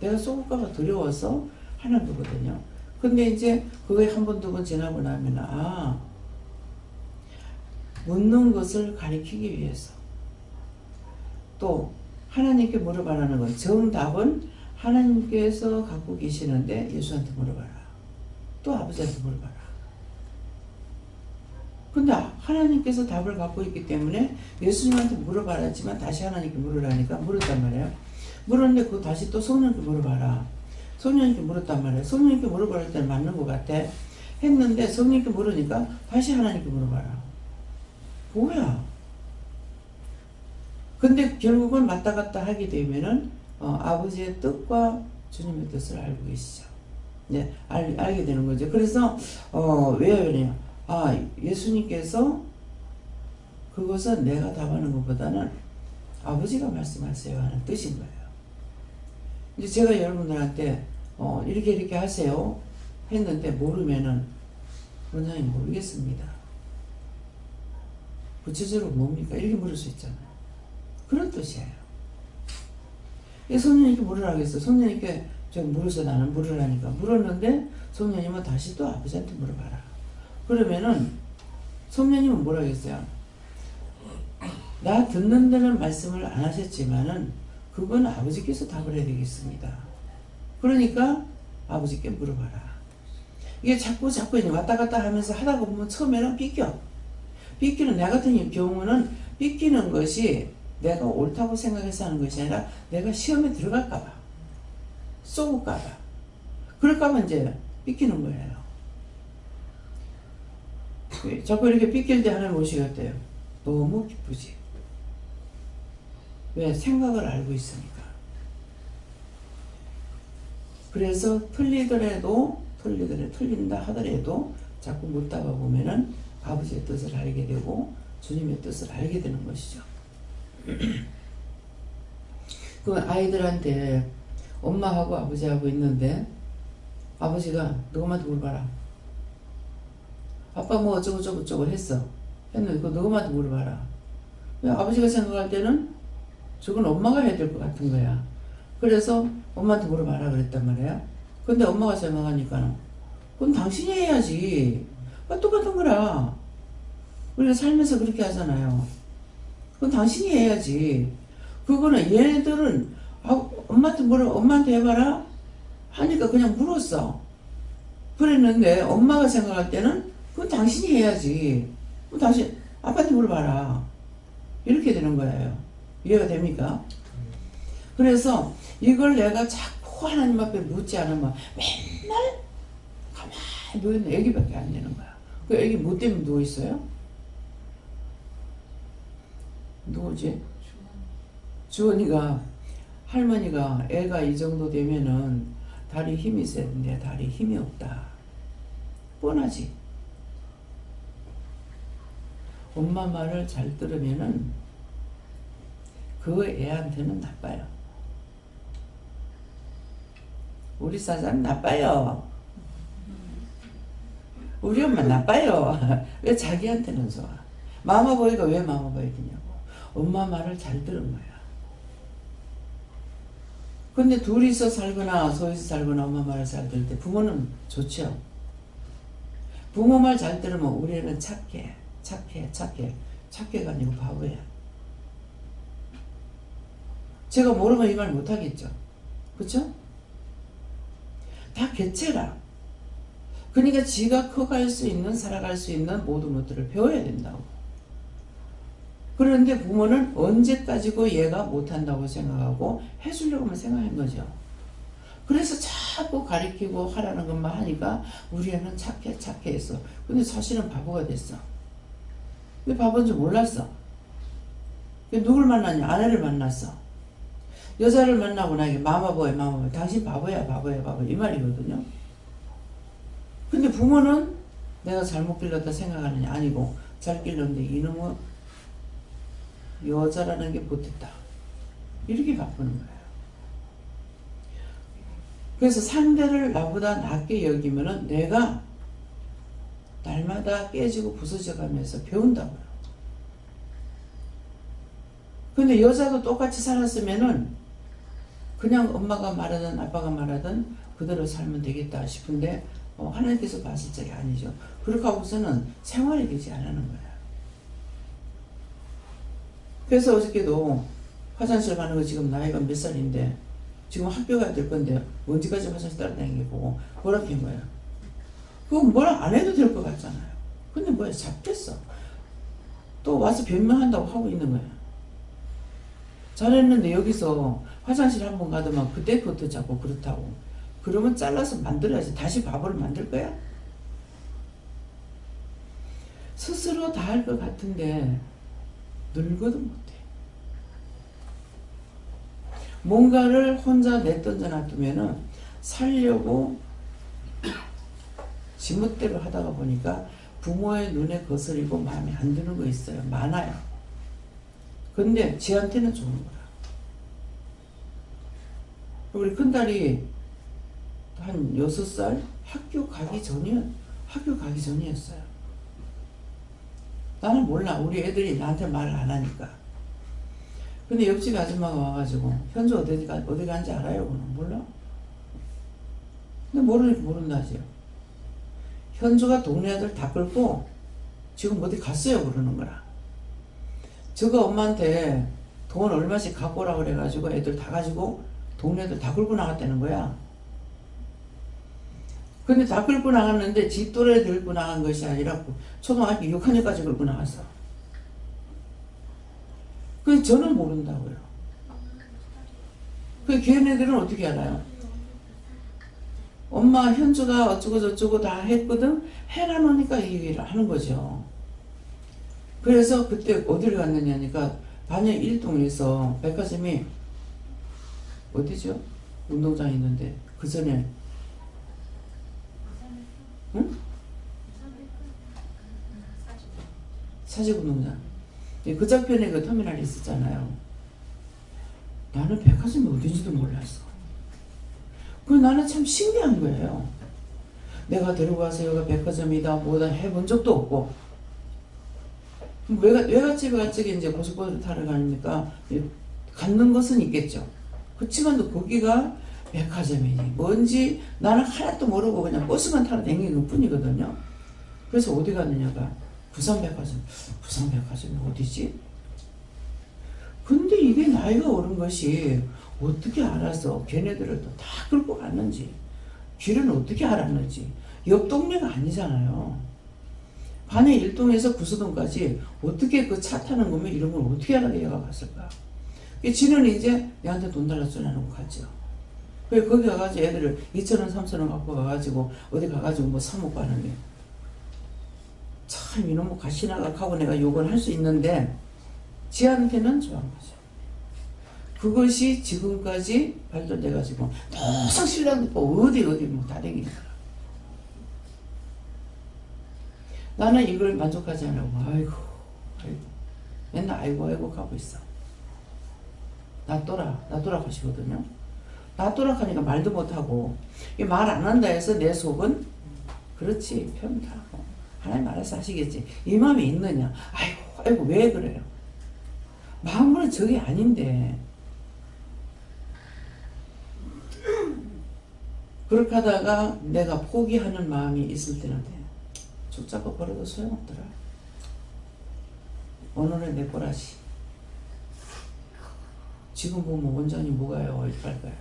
내가 속을까봐 두려워서 하는 거거든요. 근데 이제 그거에 한 번, 두 번 지나고 나면 묻는 것을 가리키기 위해서 또 하나님께 물어봐라는 건 정답은 하나님께서 갖고 계시는데 예수한테 물어봐라. 또 아버지한테 물어봐라. 근데 하나님께서 답을 갖고 있기 때문에 예수님한테 물어봐라 했지만 다시 하나님께 물으라니까 물었단 말이에요. 물었는데 그거 다시 또 성령님께 물어봐라. 성령님께 물었단 말이에요. 성령님께 물어봐라 할 때는 맞는 것 같아. 했는데 성령님께 물으니까 다시 하나님께 물어봐라. 뭐야? 근데 결국은 왔다 갔다 하게 되면은 아버지의 뜻과 주님의 뜻을 알고 계시죠. 네, 알게 되는 거죠. 그래서 왜 그래요? 예수님께서 그것은 내가 답하는 것보다는 아버지가 말씀하세요 하는 뜻인 거예요. 이제 제가 여러분들한테 이렇게 하세요 했는데 모르면은 원장님 모르겠습니다. 구체적으로 뭡니까? 이렇게 물을 수 있잖아요. 그런 뜻이에요. 성령님께 물으라고 했어. 성령님께 좀 물어서 나는 물으라니까 물었는데 성령님은 다시 또 아버지한테 물어봐라. 그러면은 성령님은 뭐라고 했어요? 나 듣는 데는 말씀을 안 하셨지만은 그건 아버지께서 답을 해야 되겠습니다. 그러니까 아버지께 물어봐라. 이게 자꾸 이제 왔다 갔다 하면서 하다 보면 처음에는 삐끼는 내 같은 경우는 삐끼는 것이 내가 옳다고 생각해서 하는 것이 아니라 내가 시험에 들어갈까봐 쏘을까봐 그럴까봐 이제 삐끼는 거예요. 자꾸 이렇게 삐낄 때 하나님 오시겠대요. 너무 기쁘지. 왜? 생각을 알고 있으니까. 그래서 틀린다 하더라도 자꾸 묻다가 보면은 아버지의 뜻을 알게 되고 주님의 뜻을 알게 되는 것이죠. 그 아이들한테 엄마하고 아버지하고 있는데 아버지가 너한테 물어봐라. 아빠 뭐 어쩌고 했어. 했는데 그거 너한테 물어봐라. 아버지가 생각할 때는 저건 엄마가 해야 될 것 같은 거야. 그래서 엄마한테 물어봐라 그랬단 말이야. 근데 엄마가 생각하니까 그건 당신이 해야지. 똑같은 거라. 우리가 살면서 그렇게 하잖아요. 그건 당신이 해야지. 그거는 얘네들은 엄마한테 엄마한테 해봐라 하니까 그냥 물었어. 그랬는데 엄마가 생각할 때는 그건 당신이 해야지. 그럼 당신 아빠한테 물어봐라. 이렇게 되는 거예요. 이해가 됩니까? 그래서 이걸 내가 자꾸 하나님 앞에 묻지 않으면 맨날 가만히 누워있는 애기밖에 안 되는 거야. 그 애기 뭐 때문에 누워있어요? 누구지? 주원이가, 할머니가 애가 이 정도 되면은 다리 힘이 세는데 다리 힘이 없다. 뻔하지. 엄마 말을 잘 들으면은 그 애한테는 나빠요. 우리 사장 나빠요. 우리 엄마 나빠요. 왜 자기한테는 좋아? 마마보이가 왜 마마보이냐고. 엄마 말을 잘 들은 거야. 근데 둘이서 살거나 소에서 살거나 엄마 말을 잘 들을 때 부모는 좋죠. 부모 말 잘 들으면 우리 애는 착해. 착해가 아니고 바보야. 제가 모르면 이 말 못하겠죠. 그쵸? 다 개체라. 그러니까 지가 커갈 수 있는, 살아갈 수 있는 모든 것들을 배워야 된다고. 그런데 부모는 언제까지고 얘가 못한다고 생각하고 해주려고만 생각한 거죠. 그래서 자꾸 가리키고 하라는 것만 하니까 우리 애는 착해 했어. 근데 사실은 바보가 됐어. 근데 바보인 줄 몰랐어. 누굴 만났냐? 아내를 만났어. 여자를 만나고 나에게 마마보야. 당신 바보야. 이 말이거든요. 근데 부모는 내가 잘못 길렀다 생각하느냐? 아니고 잘 길렀는데 이놈은 여자라는 게 못했다. 이렇게 바꾸는 거예요. 그래서 상대를 나보다 낮게 여기면은 내가 날마다 깨지고 부서져 가면서 배운다고요. 근데 여자도 똑같이 살았으면은 그냥 엄마가 말하든 아빠가 말하든 그대로 살면 되겠다 싶은데 하나님께서 봤을 적이 아니죠. 그렇게 하고서는 생활이 되지 않는 거예요. 그래서 어저께도 화장실 가는 거 지금 나이가 몇 살인데 지금 학교 가야 될 건데 언제까지 화장실 따라다니고 뭐라 한 거야. 그거 뭐라 안 해도 될 것 같잖아요. 근데 뭐야 잡혔어. 또 와서 변명한다고 하고 있는 거야. 잘했는데 여기서 화장실 한번 가더만 그때부터 자꾸 그렇다고. 그러면 잘라서 만들어야지. 다시 바보를 만들 거야? 스스로 다 할 것 같은데 늙어도 못해. 뭔가를 혼자 내던져 놔두면은 살려고 지멋대로 하다가 보니까 부모의 눈에 거슬리고 마음에 안 드는 거 있어요. 많아요. 근데 지한테는 좋은 거야. 우리 큰딸이 한 6살 학교 가기 전이었어요. 나는 몰라. 우리 애들이 나한테 말을 안 하니까. 근데 옆집 아줌마가 와가지고 현주 어디 간지 알아요? 몰라? 근데 모르니까 모른다지요. 현주가 동네 애들 다 끌고 지금 어디 갔어요 그러는 거라. 저거 엄마한테 돈 얼마씩 갖고 오라 그래가지고 애들 다 가지고 동네 애들 다 끌고 나갔다는 거야. 근데 다 끌고 나갔는데 지 또래 들고 나간 것이 아니라 초등학교 6학년까지 끌고 나갔어. 근데 저는 모른다고요. 그 걔네들은 어떻게 알아요? 엄마 현주가 어쩌고 저쩌고 다 했거든. 해라 놓으니까 이 얘기를 하는 거죠. 그래서 그때 어디를 갔느냐니까 반야 1동에서 백화점이 어디죠? 운동장 있는데 그 전에 응? 사직운동장. 그 작편에 그 터미널이 있었잖아요. 나는 백화점이 어딘지도 몰랐어. 그 나는 참 신기한 거예요. 내가 데려가서 여기가 백화점이다 뭐다 해본 적도 없고 외갓집에 이제 고속버스를 타러 가니까 갖는 것은 있겠죠. 그치만 거기가 백화점이니 뭔지 나는 하나도 모르고 그냥 버스만 타러 다니는 것 뿐이거든요. 그래서 어디 갔느냐가 부산백화점이 어디지? 근데 이게 나이가 어른 것이 어떻게 알아서 걔네들을 또 다 끌고 갔는지, 길은 어떻게 알았는지. 옆 동네가 아니잖아요. 반에 1동에서 구서동까지 어떻게 그 차 타는 거면 이런 걸 어떻게 알아게 얘가 갔을까? 지는 이제 얘한테 돈 달라 쏘라는 거 갔죠. 그래 거기 가가지고 애들을 2,000원 3,000원 갖고 가가지고 어디 가가지고 뭐 사먹고 하는데, 참 이놈의 가시나가 하고 내가 욕을 할 수 있는데 지한테는 좋아한 거죠. 그것이 지금까지 발전돼가지고 도상 신랑도 어디 뭐 다행이니까. 나는 이걸 만족하지 않고 아이고 맨날 아이고 가고 있어. 놔둬라 가시거든요. 놔둬라 하니까 말도 못하고, 말 안 한다 해서 내 속은 그렇지 편하고 하나님 알아서 하시겠지 이 마음이 있느냐. 아이고 왜 그래요. 마음으로는 저게 아닌데. 그렇게 하다가 내가 포기하는 마음이 있을 때는 붙잡고 버려도 소용없더라. 오늘의 내 꼬라지. 지금 보면 원전이 뭐가요? 이빨까요?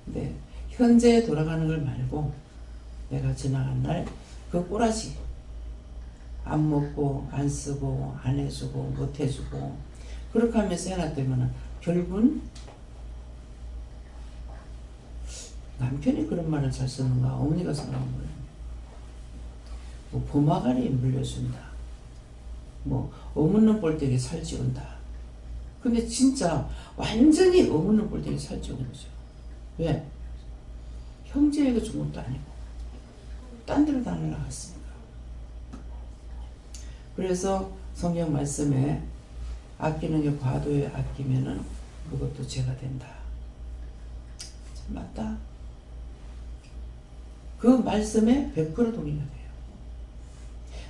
근데 현재 돌아가는 걸 말고 내가 지나간 날 그 꼬라지 안 먹고 안 쓰고 안 해주고 못 해주고 그렇게 하면서 해놨다면 결국은 남편이 그런 말을 잘 쓰는가 어머니가 쓰는 거예요. 뭐 보마가리 물려준다. 뭐 어문는 볼때기 살찌운다. 근데 진짜 완전히 어문는 볼때기 살찌운 거죠. 왜? 형제에게 준 것도 아니고 딴 데로 다 날아갔으니까. 그래서 성경 말씀에 아끼는 게 과도에 아끼면은 그것도 죄가 된다. 참 맞다. 그 말씀에 100% 동의가 돼요.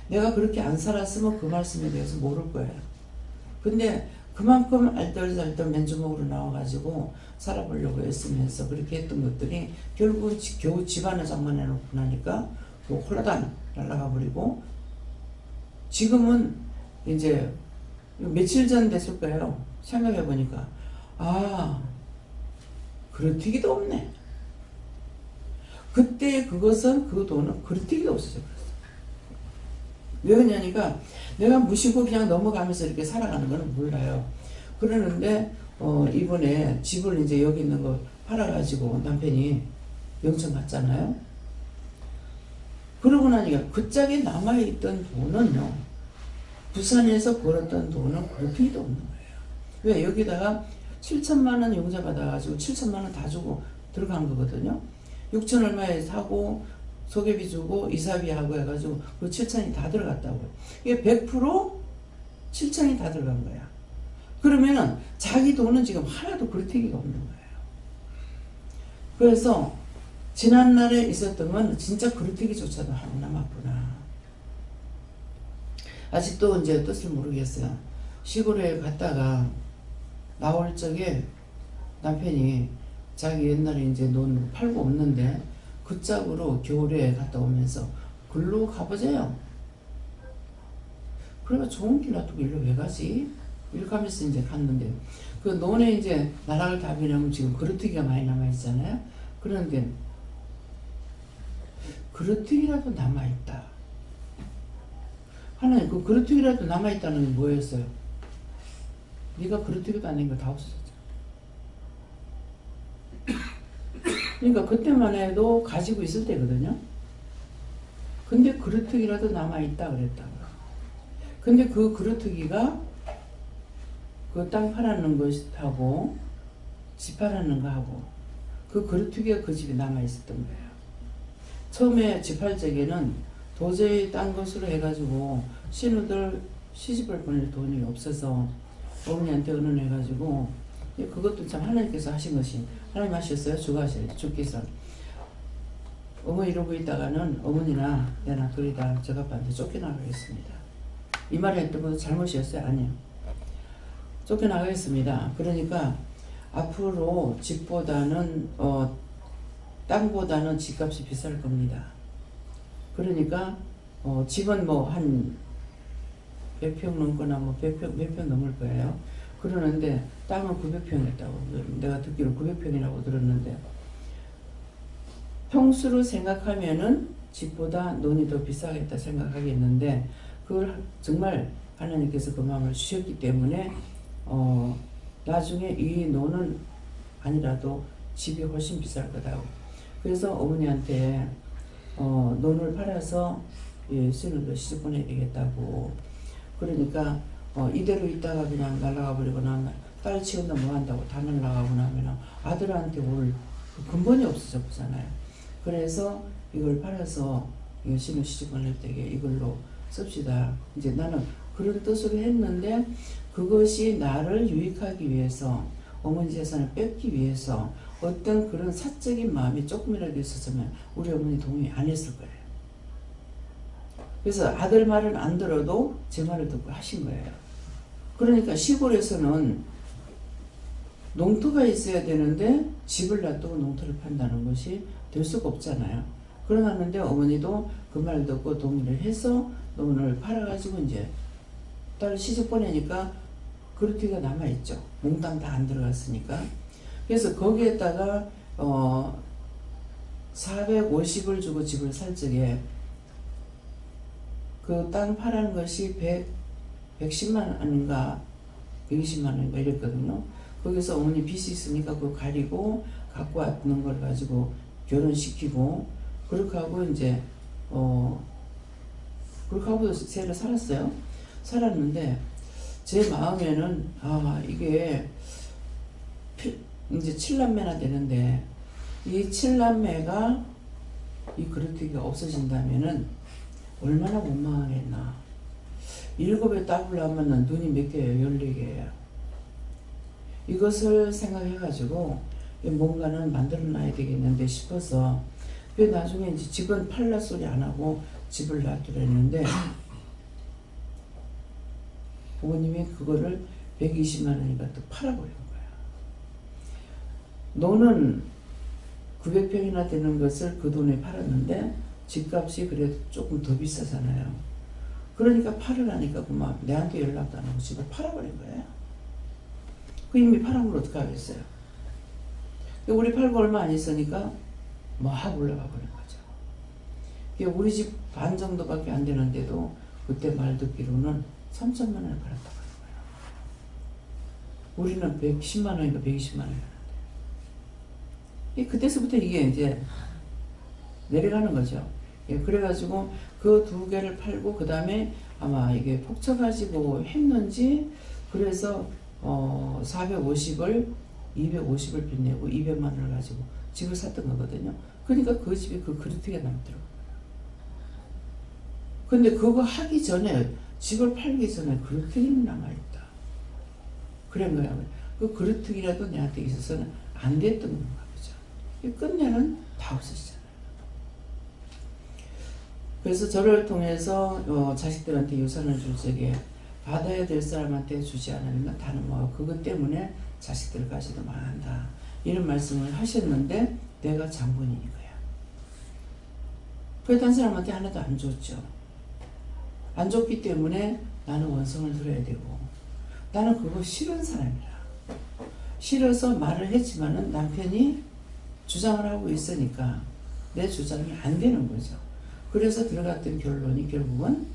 내가 그렇게 안 살았으면 그 말씀에 대해서 모를 거예요. 근데 그만큼 알떨살떨 맨주먹으로 나와가지고 살아보려고 애쓰면서 그렇게 했던 것들이 결국 겨우 집안을 장만해놓고 나니까 뭐 홀라당 날아가 버리고, 지금은 이제 며칠 전 됐을 거예요. 생각해보니까 그릇튀기도 없네. 그때 그것은 그 돈은 그릇튀기도 없어져 버렸어. 왜 그러냐니까 내가 무심코 그냥 넘어가면서 이렇게 살아가는 거는 몰라요. 그러는데 이번에 집을 이제 여기 있는 거 팔아가지고 남편이 영천 갔잖아요. 그러고 나니까 그 짝에 남아있던 돈은요, 부산에서 벌었던 돈은 그릇튀기도 없는 거예요. 왜? 여기다가 7천만 원 용자 받아가지고 7천만 원 다 주고 들어간 거거든요. 6천 얼마에 사고 소개비 주고 이사비 하고 해가지고 그 7천이 다 들어갔다고요. 이게 100% 7천이 다 들어간 거야. 그러면은 자기 돈은 지금 하나도 그릇튀기가 없는 거예요. 그래서 지난날에 있었던 건 진짜 그릇튀기조차도 하고 남았구나. 아직도 이제 뜻을 모르겠어요. 시골에 갔다가 나올 적에 남편이 자기 옛날에 이제 논 팔고 없는데 그 짝으로 겨울에 갔다 오면서 글로 가보세요. 그러면 좋은 길 놔두고 일로 왜 가지? 이렇게 하면서 이제 갔는데 그 논에 이제 나락을 다 비우면 지금 그릇튀기가 많이 남아있잖아요. 그런데 그릇튀기라도 남아있다. 하나님 그 그릇튀기라도 남아있다는 게 뭐였어요? 네가 그릇튀기도 아닌 거 다 없어졌죠. 그러니까 그때만 해도 가지고 있을 때거든요. 근데 그릇튀기라도 남아있다 그랬다고요. 근데 그 그릇튀기가 그 땅 팔아는 것하고 집 팔아는 거하고 그 그릇튀기가 그 집에 남아있었던 거예요. 처음에 집 팔 적에는 도저히 딴 것으로 해가지고 신우들 시집을 보낼 돈이 없어서 어머니한테 의논해가지고 그것도 참 하나님께서 하신 것이 하나님 하셨어요. 주께서 어머니 이러고 있다가는 어머니나 내나 둘이 다 저 아빠한테 쫓겨나가겠습니다. 이 말을 했던 것도 잘못이었어요? 아니요. 쫓겨나가겠습니다. 그러니까 앞으로 집보다는 땅보다는 집값이 비쌀 겁니다. 그러니까 집은 뭐 한 100평 넘거나 뭐 100평, 몇 평 넘을 거예요. 그러는데 땅은 900평이었다고 내가 듣기로 900평이라고 들었는데 평수를 생각하면은 집보다 논이 더 비싸겠다 생각하겠는데 그걸 정말 하나님께서 그 마음을 주셨기 때문에 나중에 이 논은 아니라도 집이 훨씬 비쌀 거다고. 그래서 어머니한테 논을 팔아서 신우도 시집 보내야 되겠다고. 그러니까 이대로 있다가 그냥 날아가 버리거나 딸 치운다 뭐 한다고 다 날아가거나 하면 아들한테 올 그 근본이 없어져 보잖아요. 그래서 이걸 팔아서 신우 시집 보낼 때에 이걸로 씁시다. 이제 나는 그런 뜻으로 했는데 그것이 나를 유익하기 위해서 어머니 재산을 뺏기 위해서 어떤 그런 사적인 마음이 조금이라도 있었으면 우리 어머니 동의 안 했을 거예요. 그래서 아들 말은 안 들어도 제 말을 듣고 하신 거예요. 그러니까 시골에서는 농토가 있어야 되는데 집을 놔두고 농토를 판다는 것이 될 수가 없잖아요. 그러는데 어머니도 그 말 듣고 동의를 해서 논을 팔아가지고 이제 딸 시집 보내니까 그릇티가 남아있죠. 몽땅 다 안 들어갔으니까. 그래서 거기에다가 450을 주고 집을 살 적에 그 땅 팔은 것이 110만 원인가 120만 원인가 이랬거든요. 거기서 어머니 빚이 있으니까 그거 가리고 갖고 왔는 걸 가지고 결혼시키고 그렇게 하고 이제 그렇게 하고 새를 살았어요. 살았는데 제 마음에는 이게 이제 7남매나 되는데 이 7남매가 이 그릇티가 없어진다면은 얼마나 못 망하겠나. 7에 따블라면 눈이 몇 개예요? 14개예요. 이것을 생각해가지고 뭔가는 만들어놔야 되겠는데 싶어서 그 나중에 이제 집은 팔라 소리 안 하고 집을 놔두랬는데 부모님이 그거를 120만 원인가 또 팔아버린 거야. 논은 900평이나 되는 것을 그 돈에 팔았는데 집값이 그래도 조금 더 비싸잖아요. 그러니까 팔으라니까 그만 내한테 연락도 안 하고 집을 팔아버린 거예요. 그 이미 팔은 걸 어떻게 하겠어요. 우리 팔고 얼마 안 있으니까 막 올라가 버린 거죠. 우리 집 반 정도밖에 안 되는데도 그때 말 듣기로는 3천만 원에 팔았다고 하는 거예요. 우리는 110만 원인가 120만 원이었는데. 그때서부터 이게 이제 내려가는 거죠. 그래가지고 그 2개를 팔고 그 다음에 아마 이게 폭쳐가지고 했는지 그래서 450을 250을 빚내고 200만 원을 가지고 집을 샀던 거거든요. 그러니까 그 집에 그 그릇티가 남더라고요. 근데 그거 하기 전에 집을 팔기 전에 그릇티는 남아있다. 그런 거야. 그 그릇티라도 내한테 있어서는 안 됐던 건가 보죠. 끝내는 다 없어지잖아요. 그래서 저를 통해서 자식들한테 유산을 줄 적에 받아야 될 사람한테 주지 않으면 다는 뭐 그것 때문에 자식들 가지도 망한다. 이런 말씀을 하셨는데 내가 장본인인 거야. 그래 딴 사람한테 하나도 안 줬죠. 안 줬기 때문에 나는 원성을 들어야 되고 나는 그거 싫은 사람이라. 싫어서 말을 했지만은 남편이 주장을 하고 있으니까 내 주장이 안 되는 거죠. 그래서 들어갔던 결론이 결국은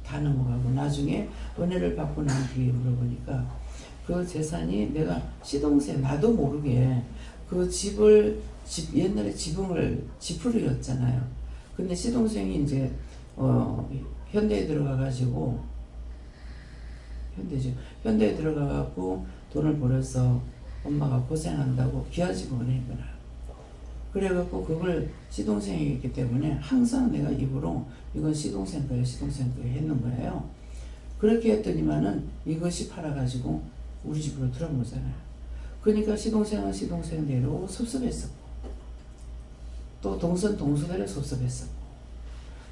다 넘어가고 나중에 은혜를 받고 난 뒤에 물어보니까 그 재산이 내가 시동생 나도 모르게 그 옛날에 지프로였잖아요. 근데 시동생이 이제 현대에 들어가가지고 현대에 들어가갖고 돈을 벌어서 엄마가 고생한다고 기아집을 보내거나 그래갖고 그걸 시동생이 있기 때문에 항상 내가 입으로 이건 시동생 거예요 했는 거예요. 그렇게 했더니만은 이것이 팔아가지고 우리 집으로 들어온 거잖아요. 그러니까 시동생은 시동생대로 섭섭했었고 또 동서대로 섭섭했었고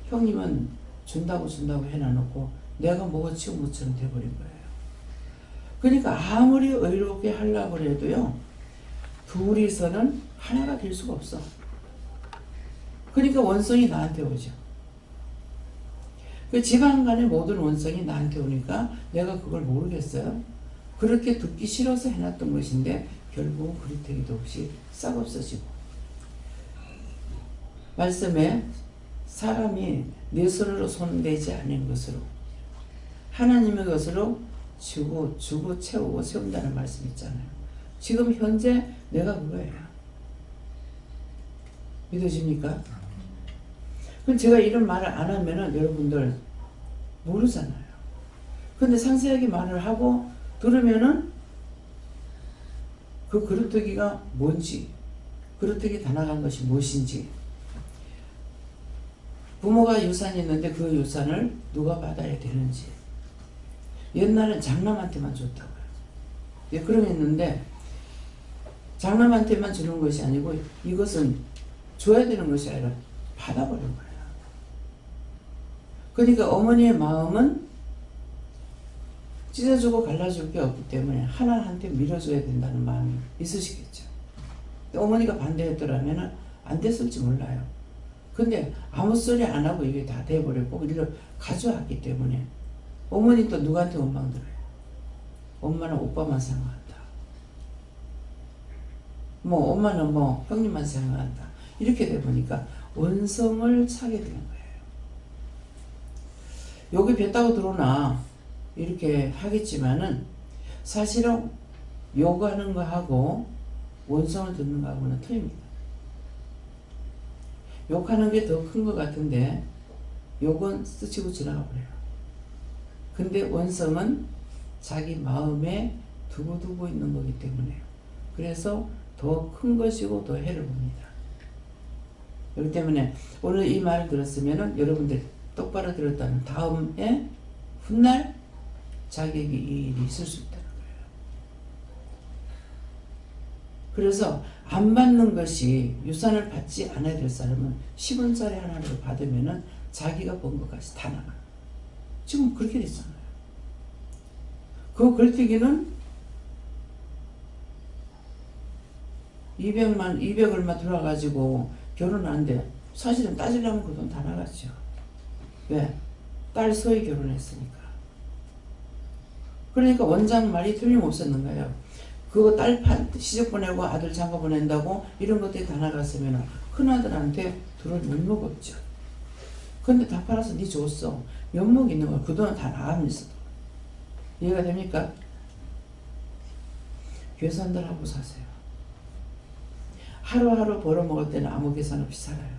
형님은 준다고 해놔놓고 내가 먹어치운 것처럼 돼버린 거예요. 그러니까 아무리 의롭게 하려고 해도요 둘이서는 하나가 될 수가 없어. 그러니까 원성이 나한테 오죠. 그 집안 간의 모든 원성이 나한테 오니까 내가 그걸 모르겠어요. 그렇게 듣기 싫어서 해놨던 것인데 결국 그리태기도 없이 싹 없어지고, 말씀에 사람이 내 손으로 손대지 않은 것으로 하나님의 것으로 주고 채우고 세운다는 말씀 있잖아요. 지금 현재 내가 그거예요. 믿어집니까? 그럼 제가 이런 말을 안 하면은 여러분들 모르잖아요. 근데 상세하게 말을 하고 들으면은 그 그릇뜨기가 뭔지, 그릇뜨기 다 나간 것이 무엇인지, 부모가 유산이 있는데 그 유산을 누가 받아야 되는지. 옛날엔 장남한테만 줬다고요. 예, 그러했는데 장남한테만 주는 것이 아니고 이것은 줘야 되는 것이 아니라 받아버린 거예요. 그러니까 어머니의 마음은 찢어주고 갈라줄 게 없기 때문에 하나한테 밀어줘야 된다는 마음이 있으시겠죠. 어머니가 반대했더라면 안 됐을지 몰라요. 근데 아무 소리 안 하고 이게 다 돼버렸고 이를 가져왔기 때문에 어머니 또 누구한테 원망 들어요. 엄마는 오빠만 생각한다. 뭐 엄마는 뭐 형님만 생각한다. 이렇게 돼 보니까 원성을 차게 되는 거예요. 여기 뱉다고 들어오나 이렇게 하겠지만은 사실은 요구하는 거하고 원성을 듣는 거하고는 틀립니다. 욕하는 게 더 큰 것 같은데 욕은 스치고 지나가 버려요. 근데 원성은 자기 마음에 두고두고 있는 거기 때문에 그래서 더 큰 것이고 더 해를 봅니다. 그렇기 때문에 오늘 이 말을 들었으면은 여러분들 똑바로 들었다는 다음에 훗날 자기에게 이 일이 있을 수 있다는 거예요. 그래서 안 받는 것이 유산을 받지 않아야 될 사람은 10원짜리 하나를 받으면은 자기가 번 것까지 다 나가요. 지금 그렇게 됐잖아요. 그 글뛰기는 200 얼마 들어와가지고 결혼하는데 사실은 따지려면 그 돈 다 나갔죠. 왜? 딸 서희 결혼했으니까. 그러니까 원장 말이 틀림없었는 거예요. 그거 딸 시집 보내고 아들 장가 보낸다고 이런 것들이 다 나갔으면 큰아들한테 돈을 못 먹었죠. 근데 다 팔아서 네 줬어. 면목 있는 거 그 돈은 다 나가면서도. 이해가 됩니까? 계산들 하고 사세요. 하루하루 벌어먹을 때는 아무 계산 없이 살아요.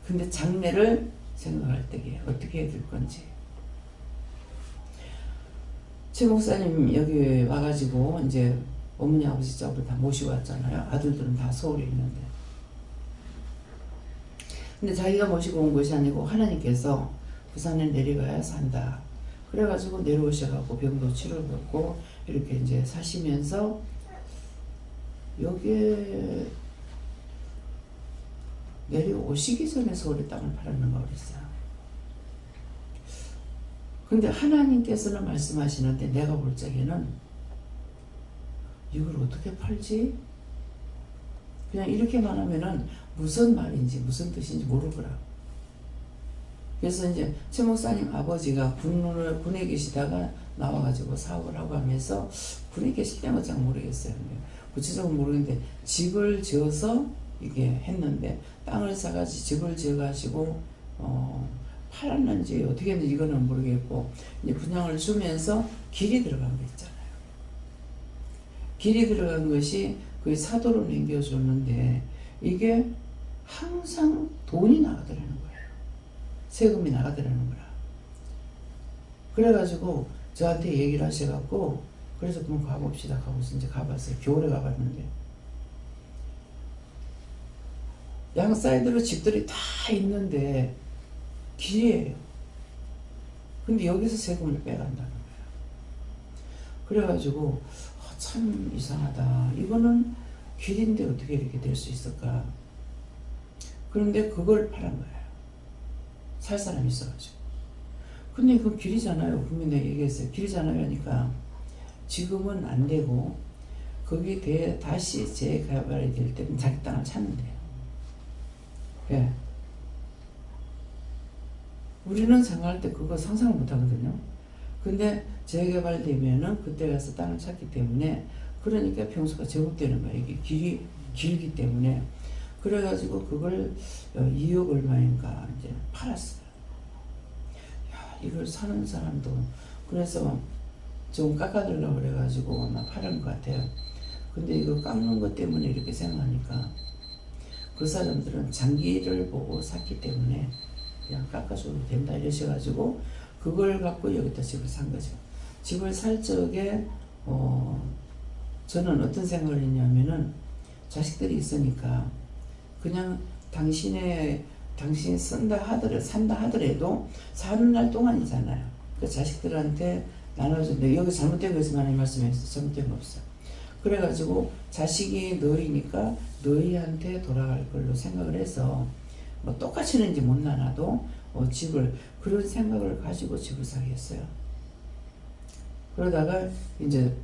근데 장래를 생각할 때에 어떻게 해야 될 건지. 최 목사님 여기 와가지고 이제 어머니 아버지 쪽을 다 모시고 왔잖아요. 아들들은 다 서울에 있는데. 근데 자기가 모시고 온 것이 아니고 하나님께서 부산에 내려가야 산다. 그래가지고 내려오셔가지고 병도 치료받고 이렇게 이제 사시면서 여기에 내려오시기 전에 서울에 땅을 팔았는가 그랬어요. 근데 하나님께서는 말씀하시는데 내가 볼 적에는 이걸 어떻게 팔지? 그냥 이렇게만 하면은 무슨 말인지 무슨 뜻인지 모르더라. 그래서 이제 최 목사님 아버지가 군에 계시다가 나와가지고 사업을 하고 하면서 군에 계실 때는 잘 모르겠어요. 구체적으로 모르겠는데 집을 지어서 이게 했는데 땅을 사가지고 집을 지어가지고 팔았는지 어떻게 했는지 이거는 모르겠고 이제 분양을 주면서 길이 들어간 거 있잖아요. 길이 들어간 것이 그 사도로 남겨줬는데 이게 항상 돈이 나가더라는 거예요. 세금이 나가더라는 거라. 그래가지고 저한테 얘기를 하셔갖고 그래서 그럼 가봅시다 하고서 이제 가봤어요. 겨울에 가봤는데 양 사이드로 집들이 다 있는데 길이에요. 근데 여기서 세금을 빼간다는 거예요. 그래가지고 참 이상하다. 이거는 길인데 어떻게 이렇게 될 수 있을까. 그런데 그걸 팔은 거예요. 살 사람이 있어가지고. 근데 그 길이잖아요. 분명히 내가 얘기했어요. 길이잖아요 하니까 지금은 안 되고 거기 다시 재개발이 될 때는 자기 땅을 찾는데요. 예. 우리는 생각할 때 그거 상상을 못 하거든요. 근데 재개발되면은 그때 가서 땅을 찾기 때문에 그러니까 평수가 제곱되는 거예요. 이게 길이 길기 때문에. 그래가지고 그걸 2억 얼마인가 이제 팔았어요. 야, 이걸 사는 사람도 그래서 좀 깎아달라고 그래가지고 아마 팔은 것 같아요. 근데 이거 깎는 것 때문에 이렇게 생각하니까 그 사람들은 장기를 보고 샀기 때문에 그냥 깎아줘도 된다 이러셔가지고 그걸 갖고 여기다 집을 산 거죠. 집을 살 적에 저는 어떤 생각을 했냐면은 자식들이 있으니까 그냥 당신이 산다 하더라도 사는 날 동안이잖아요. 그 자식들한테 나눠준다. 여기 잘못된 것을 많이 말씀했어요. 잘못된 거 없어요. 그래가지고 자식이 너희니까 너희한테 돌아갈 걸로 생각을 해서 뭐 똑같이는지 못 나눠도 집을 그런 생각을 가지고 집을 사게 했어요. 그러다가 이제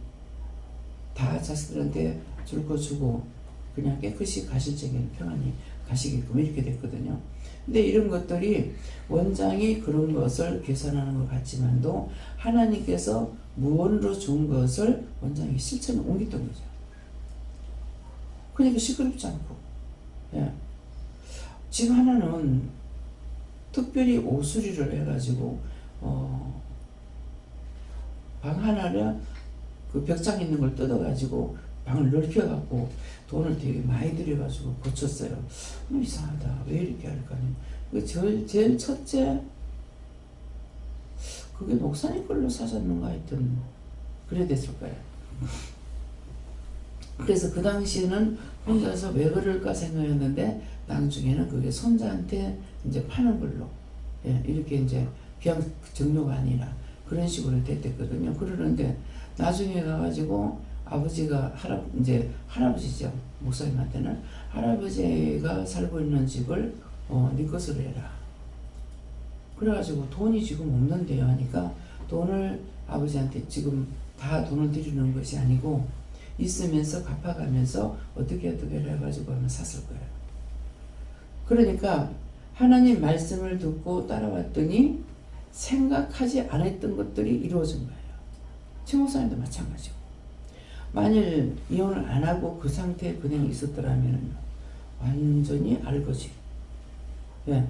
다 자식들한테 줄 거 주고 그냥 깨끗이 가실 적에는 평안히 가시게끔 이렇게 됐거든요. 근데 이런 것들이 원장이 그런 것을 계산하는 것 같지만도 하나님께서 무언으로 준 것을 원장이 실천에 옮겼던 거죠. 그러니까 시끄럽지 않고. 예. 집 하나는 특별히 오수리를 해가지고 방 하나를 그 벽장 있는 걸 뜯어가지고 방을 넓혀갖고 돈을 되게 많이 들여가지고 고쳤어요. 이상하다. 왜 이렇게 할까요? 제일 첫째 그게 목사님 걸로 사셨는가 하여튼 그래 됐을 거예요. 그래서 그 당시에는 혼자서 왜 그럴까 생각했는데 나중에는 그게 손자한테 이제 파는 걸로 이렇게 이제 그냥 정료가 아니라 그런 식으로 됐거든요. 그러는데 나중에 가가지고 아버지가 이제 할아버지죠. 목사님한테는 할아버지가 살고 있는 집을 네 것으로 해라. 그래가지고 돈이 지금 없는데요 하니까 돈을 아버지한테 지금 다 돈을 드리는 것이 아니고 있으면서 갚아가면서 어떻게 해가지고 하면 샀을 거예요. 그러니까 하나님 말씀을 듣고 따라왔더니 생각하지 않았던 것들이 이루어진 거예요. 최 목사님도 마찬가지고. 만일 이혼을 안 하고 그 상태에 그냥 있었더라면 완전히 알거지. 예.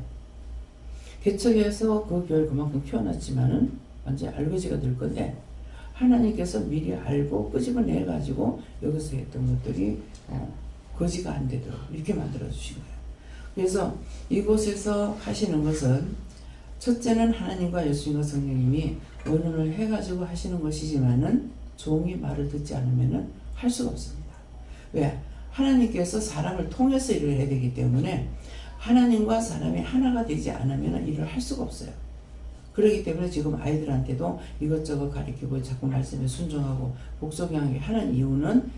개척해서 그 교회를 그만큼 키워놨지만은 완전히 알거지가 될 건데 하나님께서 미리 알고 끄집어내가지고 여기서 했던 것들이 거지가 안 되도록 이렇게 만들어 주신 거예요. 그래서 이곳에서 하시는 것은 첫째는 하나님과 예수님과 성령님이 의논을 해가지고 하시는 것이지만은 종이 말을 듣지 않으면은 할 수가 없습니다. 왜? 하나님께서 사람을 통해서 일을 해야 되기 때문에 하나님과 사람이 하나가 되지 않으면 일을 할 수가 없어요. 그렇기 때문에 지금 아이들한테도 이것저것 가르치고 자꾸 말씀에 순종하고 복종하게 하는 이유는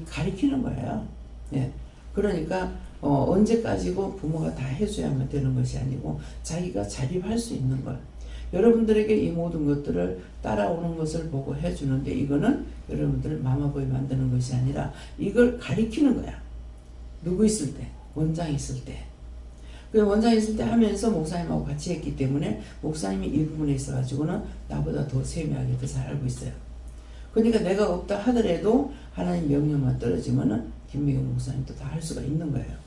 가르치는 거예요. 네. 그러니까 언제까지고 부모가 다 해줘야만 되는 것이 아니고 자기가 자립할 수 있는 것. 여러분들에게 이 모든 것들을 따라오는 것을 보고 해주는데 이거는 여러분들을 마마보이 만드는 것이 아니라 이걸 가리키는 거야. 누구 있을 때? 원장 있을 때. 그 원장 있을 때 하면서 목사님하고 같이 했기 때문에 목사님이 이 부분에 있어가지고는 나보다 더 세밀하게 더 잘 알고 있어요. 그러니까 내가 없다 하더라도 하나님 명령만 떨어지면은 김미경 목사님도 다 할 수가 있는 거예요.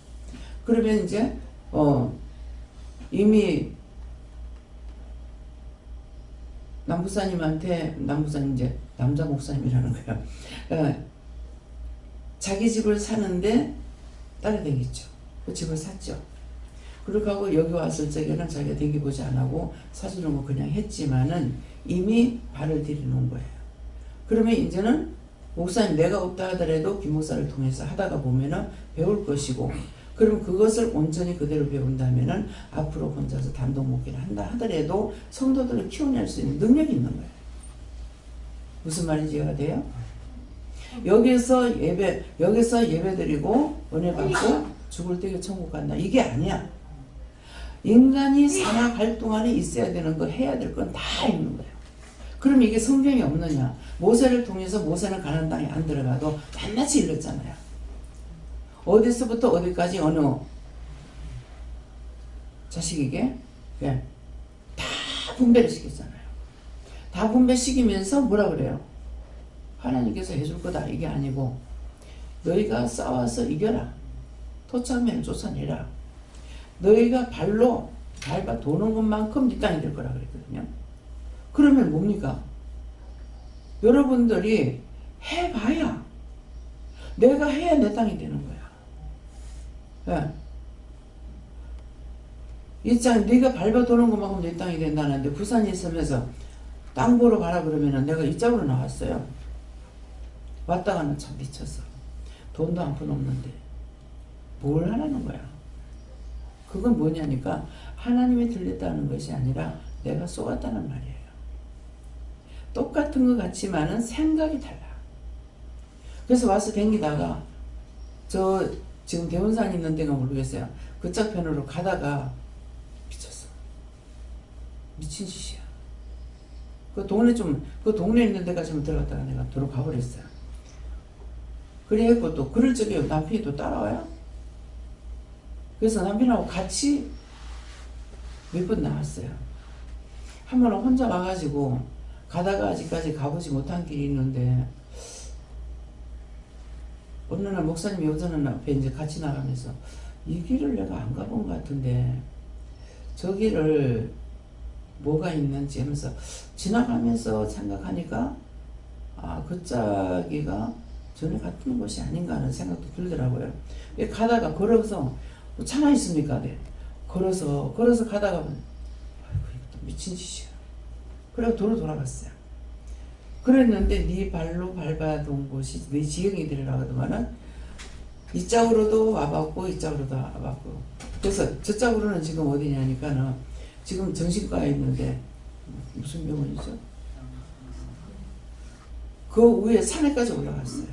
그러면 이제 이미 남부사님 이제 남자 목사님이라는 거예요. 자기 집을 사는데 따라다녔죠. 그 집을 샀죠. 그렇게 하고 여기 왔을 적에는 자기가 댕겨보지 안 하고 사주는 거 그냥 했지만은 이미 발을 들여놓은 거예요. 그러면 이제는 목사님 내가 없다 하더라도 김 목사를 통해서 하다가 보면은 배울 것이고 그럼 그것을 온전히 그대로 배운다면은 앞으로 혼자서 단독 목회를 한다 하더라도 성도들을 키워낼 수 있는 능력이 있는 거예요. 무슨 말인지 이해가 돼요? 여기서 예배 드리고 은혜 받고 죽을 때에 천국 간다. 이게 아니야. 인간이 살아갈 동안에 있어야 되는 거, 해야 될 건 다 있는 거예요. 그럼 이게 성경이 없느냐? 모세를 통해서 모세는 가나안 땅에 안 들어가도 낱낱이 일렀잖아요. 어디서부터 어디까지 어느 자식에게 다 분배를 시켰잖아요. 다 분배시키면서 뭐라 그래요? 하나님께서 해줄 거다 이게 아니고 너희가 싸워서 이겨라. 토착민을 쫓아내라. 너희가 발로 밟아 도는 것만큼 네 땅이 될 거라 그랬거든요. 그러면 뭡니까? 여러분들이 해봐야 내가 해야 내 땅이 되는 거야. 예. 이 땅 네가 밟아 도는 것만큼 내 땅이 된다는데 부산에 있으면서 땅 보러 가라 그러면은 내가 이쪽으로 나왔어요. 왔다가는 참 미쳤어. 돈도 한 푼 없는데 뭘 하라는 거야. 그건 뭐냐니까 하나님이 들렸다는 것이 아니라 내가 쏘았다는 말이에요. 똑같은 것 같지만은 생각이 달라. 그래서 와서 댕기다가 저 지금 대원산 있는 데가 모르겠어요. 그쪽 편으로 가다가 미쳤어. 미친 짓이야. 그 동네 있는 데까지 좀 들어갔다가 내가 도로 가버렸어요. 그래갖고 또 그럴 적에 남편이 또 따라와요. 그래서 남편하고 같이 몇 번 나왔어요. 한 번은 혼자 와가지고 가다가 아직까지 가보지 못한 길이 있는데 어느 날 목사님이 여자는 앞에 이제 같이 나가면서 이 길을 내가 안 가본 것 같은데 저 길을 뭐가 있는지 하면서 지나가면서 생각하니까 아, 그 짝이가 전에 갔던 곳이 아닌가 하는 생각도 들더라고요. 가다가 걸어서 뭐 차가 있습니까? 네. 걸어서 가다가 아이고 이것도 미친 짓이야. 그래서 도로 돌아갔어요. 그랬는데 네 발로 밟아둔 곳이 네 지경이 되리라고 하더만은 이쪽으로도 와봤고 이쪽으로도 와봤고 그래서 저쪽으로는 지금 어디냐니까는 지금 정신과에 있는데 무슨 병원이죠? 그 위에 산에까지 올라갔어요.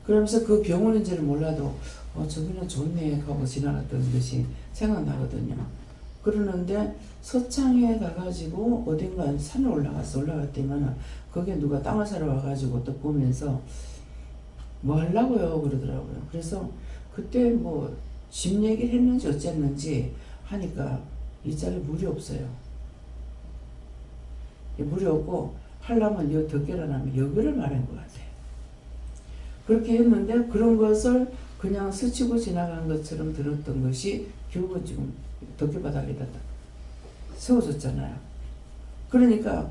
그러면서 그 병원인지를 몰라도 저기는 좋네 하고 지나갔던 것이 생각나거든요. 그러는데 서창에 가가지고 어딘가 산에 올라갔더니만 거기에 누가 땅을 사러 와가지고 또 보면서 뭐 하려고요 그러더라고요. 그래서 그때 뭐 집 얘기를 했는지 어쨌는지 하니까 이 짝에 물이 없어요. 물이 없고 하려면 여 덕결하면 여기를 말한 것 같아요. 그렇게 했는데 그런 것을 그냥 스치고 지나간 것처럼 들었던 것이 결국은 지금 덕결바닥에다 세워졌잖아요. 그러니까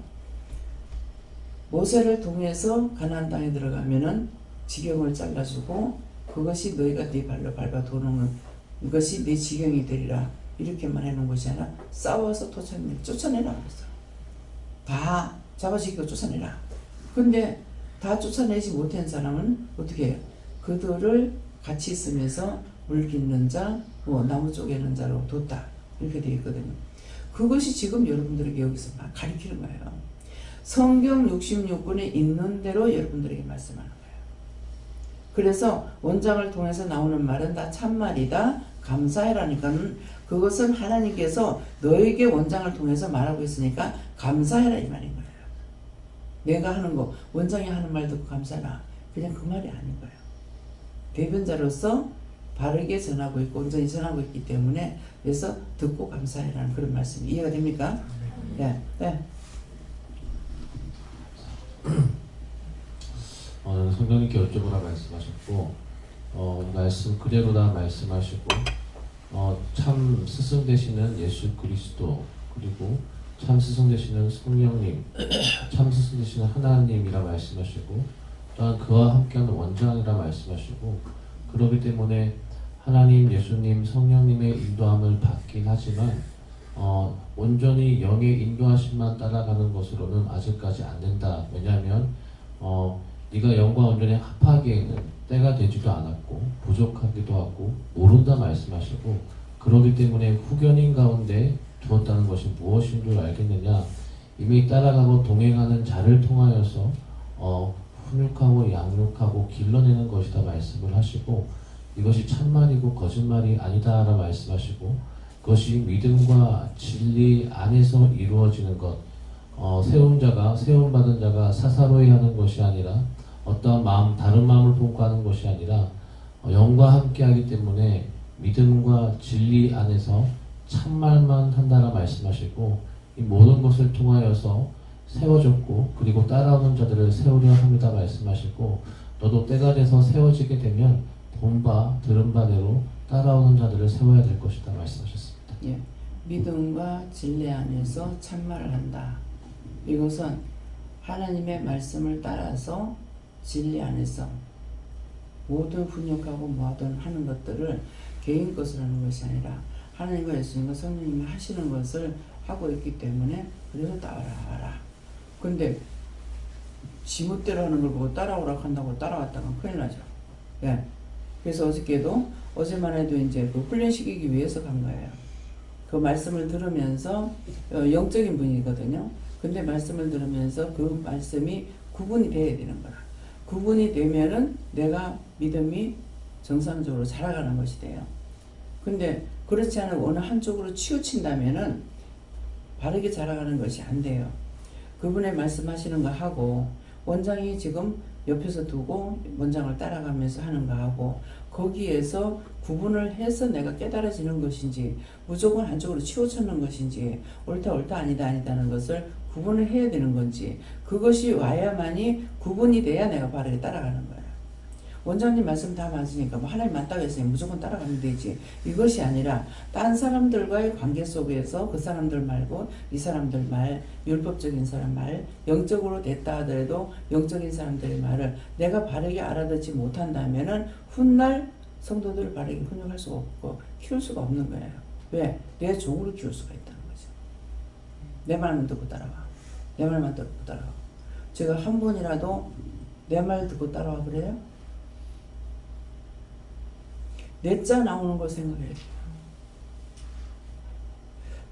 모세를 통해서 가나안 땅에 들어가면은 지경을 잘라주고 그것이 너희가 네 발로 밟아 도는 것이 네 지경이 되리라 이렇게만 해놓은 것이 아니라 싸워서 토착민을 쫓아내라 그랬어. 다 잡아주기고 쫓아내라. 근데 다 쫓아내지 못한 사람은 어떻게 해요? 그들을 같이 있으면서 물 깃는 자, 나무 쪼개는 자로 뒀다 이렇게 되어 있거든요. 그것이 지금 여러분들에게 여기서 막 가리키는 거예요. 성경 66권에 있는 대로 여러분들에게 말씀하는 거예요. 그래서 원장을 통해서 나오는 말은 다 참말이다. 감사해라니까는 그것은 하나님께서 너에게 원장을 통해서 말하고 있으니까 감사해라 이 말인 거예요. 내가 하는 거 원장이 하는 말 듣고 감사해라. 그냥 그 말이 아닌 거예요. 대변자로서 바르게 전하고 있고 온전히 전하고 있기 때문에 그래서 듣고 감사해라는 그런 말씀이 이해가 됩니까? 네. 네. 성령님께 여쭤보라 말씀하셨고 말씀 그대로다 말씀하시고 참 스승 되시는 예수 그리스도 그리고 참 스승 되시는 성령님 참 스승 되시는 하나님이라 말씀하시고 또한 그와 함께하는 원장이라 말씀하시고 그렇기 때문에 하나님 예수님 성령님의 인도함을 받긴 하지만 온전히 영의 인도하심만 따라가는 것으로는 아직까지 안 된다. 왜냐하면 네가 영과 온전히 합하기에는 때가 되지도 않았고 부족하기도 하고 모른다 말씀하시고 그렇기 때문에 후견인 가운데 두었다는 것이 무엇인 줄 알겠느냐 이미 따라가고 동행하는 자를 통하여서 훈육하고 양육하고 길러내는 것이다 말씀을 하시고 이것이 참말이고 거짓말이 아니다라 말씀하시고 그것이 믿음과 진리 안에서 이루어지는 것 세움받은 자가 사사로이 하는 것이 아니라 어떠한 마음, 다른 마음을 품고 하는 것이 아니라 영과 함께 하기 때문에 믿음과 진리 안에서 참말만 한다라 말씀하시고 이 모든 것을 통하여서 세워졌고 그리고 따라오는 자들을 세우려 합니다 말씀하시고 너도 때가 돼서 세워지게 되면 본 바 들은 바대로 따라오는 자들을 세워야 될 것이다 말씀하셨습니다. 예, 믿음과 진리 안에서 참말을 한다. 이것은 하나님의 말씀을 따라서 진리 안에서 모든 훈육하고 모든 하는 것들을 개인 것을 하는 것이 아니라 하나님과 예수님과 성령님이 하시는 것을 하고 있기 때문에 그래서 따라와라. 근데 지멋대로 하는 걸 보고 따라오라고 한다고 따라왔다가 큰일 나죠. 예. 그래서 어저께도 어제만 해도 이제 그 훈련시키기 위해서 간 거예요. 그 말씀을 들으면서 영적인 분이거든요. 근데 말씀을 들으면서 그 말씀이 구분이 돼야 되는 거야. 구분이 되면은 내가 믿음이 정상적으로 자라가는 것이 돼요. 근데 그렇지 않은 어느 한쪽으로 치우친다면은 바르게 자라가는 것이 안 돼요. 그분의 말씀하시는 거 하고 원장이 지금 옆에서 두고 원장을 따라가면서 하는 거 하고 거기에서 구분을 해서 내가 깨달아지는 것인지 무조건 한쪽으로 치우치는 것인지 옳다 아니다는 것을 구분을 해야 되는 건지 그것이 와야만이 구분이 돼야 내가 바르게 따라가는 거예요. 원장님 말씀 다 맞으니까 뭐 하나님 맞다고 했으니 무조건 따라가면 되지. 이것이 아니라 딴 사람들과의 관계 속에서 그 사람들 말고 이 사람들 말, 율법적인 사람 말, 영적으로 됐다 하더라도 영적인 사람들의 말을 내가 바르게 알아듣지 못한다면은 훗날 성도들을 바르게 훈육할 수가 없고 키울 수가 없는 거예요. 왜? 내 종으로 키울 수가 있다는 거죠. 내 말만 듣고 따라와. 내 말만 듣고 따라와. 제가 한 번이라도 내 말 듣고 따라와 그래요? 내자 나오는 걸 생각해야 돼요.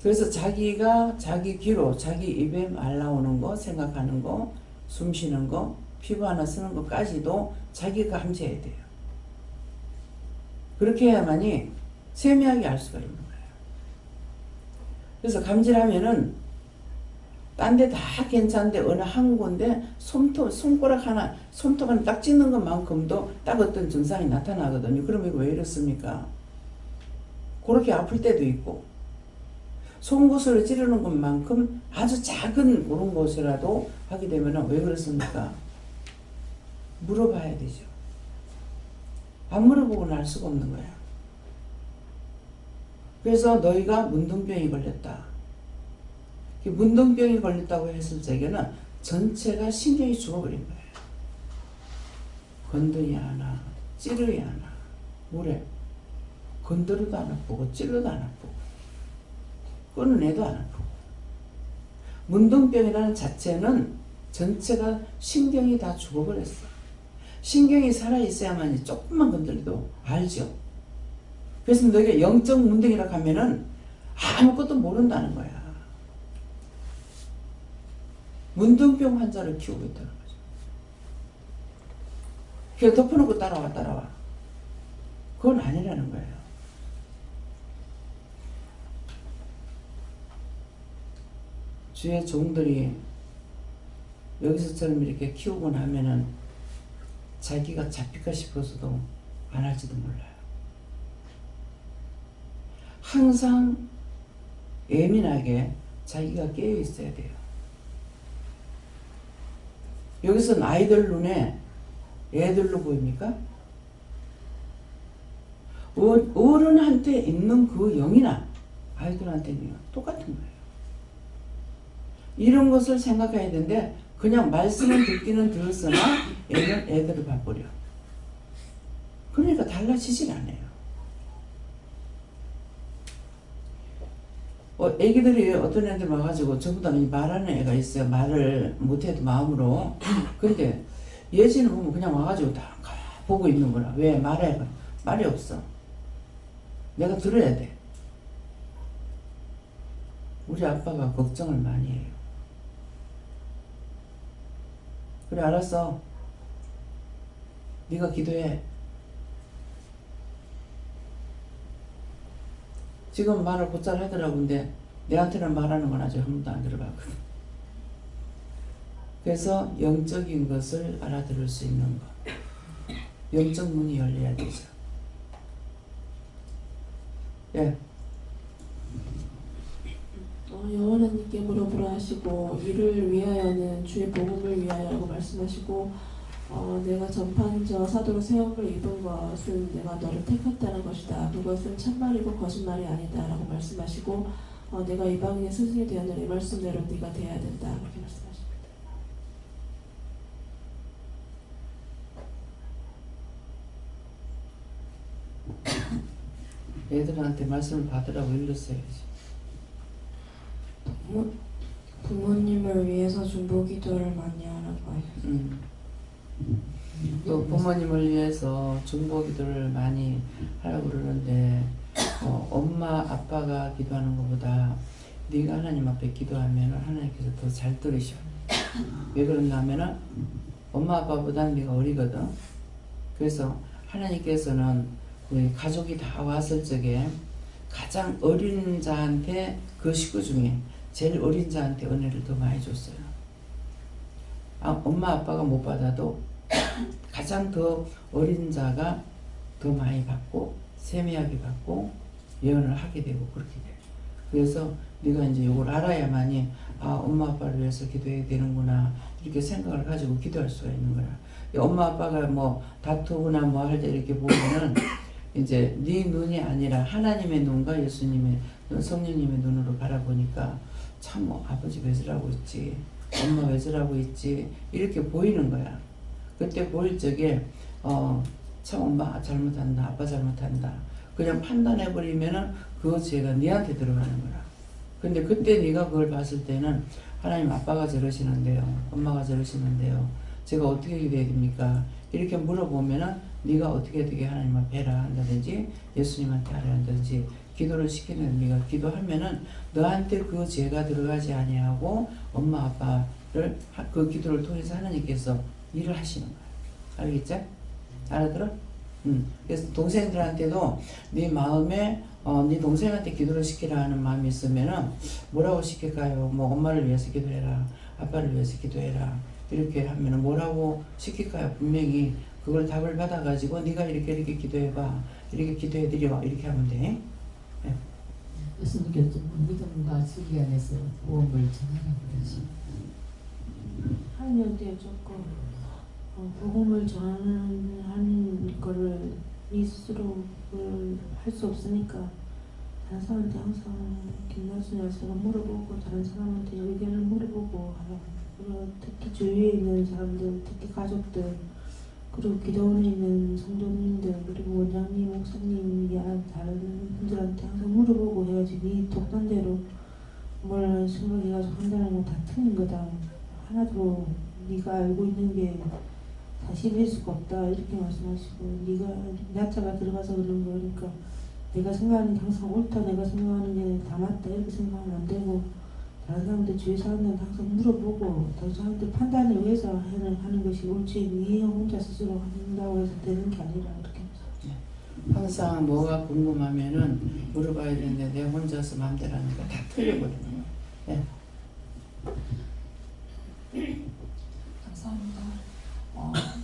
그래서 자기가 자기 귀로 자기 입에 말 나오는 거 생각하는 거 숨 쉬는 거 피부 하나 쓰는 것까지도 자기가 감지해야 돼요. 그렇게 해야만이 세미하게 알 수가 있는 거예요. 그래서 감지하면은 딴 데 다 괜찮은데 어느 한 군데 손가락 하나 손톱 하나 딱 찍는 것만큼도 딱 어떤 증상이 나타나거든요. 그러면 이거 왜 이렇습니까? 그렇게 아플 때도 있고 송곳으로 찌르는 것만큼 아주 작은 그런 곳이라도 하게 되면 왜 그렇습니까? 물어봐야 되죠. 안 물어보고는 알 수가 없는 거야. 그래서 너희가 문둥병이 걸렸다. 문둥병이 걸렸다고 했을 적에는 전체가 신경이 죽어버린 거예요. 건드려야 하나, 찌르야 하나, 뭐래? 건드려도 안 아프고, 찌르도 안 아프고, 끊어내도 안 아프고. 문둥병이라는 자체는 전체가 신경이 다 죽어버렸어. 신경이 살아있어야만 조금만 건드려도 알죠. 그래서 너희가 영적 문둥이라고 하면은 아무것도 모른다는 거야. 문둥병 환자를 키우고 있다는 거죠. 그래서 덮어놓고 따라와. 그건 아니라는 거예요. 주의 종들이 여기서처럼 이렇게 키우고 나면은 자기가 잡힐까 싶어서도 안 할지도 몰라요. 항상 예민하게 자기가 깨어 있어야 돼요. 여기서는 아이들 눈에 애들로 보입니까? 어른한테 있는 그 영이나 아이들한테는 똑같은 거예요. 이런 것을 생각해야 되는데 그냥 말씀을 듣기는 들었으나 애들을 봐버려. 그러니까 달라지질 않아요. 애기들이 어떤 애들 와가지고 저보다 말하는 애가 있어요. 말을 못해도 마음으로. 근데 예지는 보면 그냥 와가지고 다 보고 있는 거라. 왜? 말해. 말이 없어. 내가 들어야 돼. 우리 아빠가 걱정을 많이 해요. 그래 알았어. 네가 기도해. 지금 말을 곧잘 하더라고. 근데 내한테는 말하는 건 아직 한 번도 안 들어봤거든. 그래서 영적인 것을 알아들을 수 있는 것. 영적 문이 열려야 되죠. 예. 여호와 하나님께 물어보라 하시고 이를 위하여는 주의 복음을 위하여라고 말씀하시고 내가 전파하는 자 사도로 세움을 입은 것은 내가 너를 택했다는 것이다. 그것은 참말이고 거짓말이 아니다 라고 말씀하시고 내가 이방인의 스승이 되었느니 이 말씀대로 네가 돼야 된다 그렇게 말씀하십니다. 애들한테 말씀을 받으라고 일렀어야지. 부모님을 위해서 중보 기도를 많이 하라고 하셨어요. 또 부모님을 위해서 중보 기도를 많이 하라고 그러는데 엄마 아빠가 기도하는 것보다 네가 하나님 앞에 기도하면 하나님께서 더 잘 들으셔. 왜 그런가 하면은 엄마 아빠보다는 네가 어리거든. 그래서 하나님께서는 우리 가족이 다 왔을 적에 가장 어린 자한테 그 식구 중에 제일 어린 자한테 은혜를 더 많이 줬어요. 엄마 아빠가 못 받아도 가장 더 어린 자가 더 많이 받고 세미하게 받고 예언을 하게 되고 그렇게 돼요. 그래서 네가 이제 이걸 알아야만이 엄마 아빠를 위해서 기도해야 되는구나 이렇게 생각을 가지고 기도할 수가 있는 거야. 엄마 아빠가 뭐 다투거나 뭐 할 때 이렇게 보면은 이제 네 눈이 아니라 하나님의 눈과 예수님의 눈, 성령님의 눈으로 바라보니까 참 아버지 왜 저러고 있지, 엄마 왜 저러고 있지 이렇게 보이는 거야. 그때 보일 적에 참 엄마 잘못한다, 아빠 잘못한다 그냥 판단해버리면은 그 죄가 네한테 들어가는 거야. 근데 그때 네가 그걸 봤을 때는 하나님 아빠가 저러시는데요, 엄마가 저러시는데요, 제가 어떻게 기도해야 됩니까? 이렇게 물어보면은 네가 어떻게 하나님 앞에 해라 한다든지 예수님한테 하라 한다든지 기도를 시키는 네가 기도하면은 너한테 그 죄가 들어가지 아니하고 엄마 아빠를 그 기도를 통해서 하나님께서 일을 하시는 거야. 알겠죠? 알아들어? 그래서 동생들한테도 네 마음에 네 동생한테 기도를 시키라 하는 마음이 있으면은 뭐라고 시킬까요? 뭐 엄마를 위해서 기도해라, 아빠를 위해서 기도해라 이렇게 하면은 뭐라고 시킬까요? 분명히 그걸 답을 받아가지고 네가 이렇게 기도해봐, 이렇게 기도해드려 이렇게 하면 돼. 네. 예수님께서 믿음과 진리 안에서 복음을 전하라고 그러시죠. 하나님한테 조금 복음을 전하는 거를 네 스스로 할 수 없으니까 다른 사람한테 항상 김나순이라서 물어보고 다른 사람한테 의견을 물어보고 그리고 특히 주위에 있는 사람들, 특히 가족들, 그리고 기도원에 있는 성도님들, 그리고 원장님, 목사님, 다른 분들한테 항상 물어보고 해야지 네 독단대로 뭘 생각해가지고 한다는 건 다 틀린 거다. 하나도 네가 알고 있는 게 사실일 수가 없다 이렇게 말씀하시고, 네가 나자가 들어가서 그런 거니까 내가 생각하는 게 항상 옳다, 내가 생각하는 게 다 맞다 이렇게 생각하면 안 되고, 다른 사람들 주위 사람들한테 항상 물어보고 다른 사람들 판단에 의해서 하는 것이 옳지 네 혼자 스스로 한다고 해서 되는 게 아니라 그렇게 항상 뭐가 궁금하면은 물어봐야 되는데 내 혼자서 마음대로 하니까 다 틀려버리는 거야. 네. 감사합니다.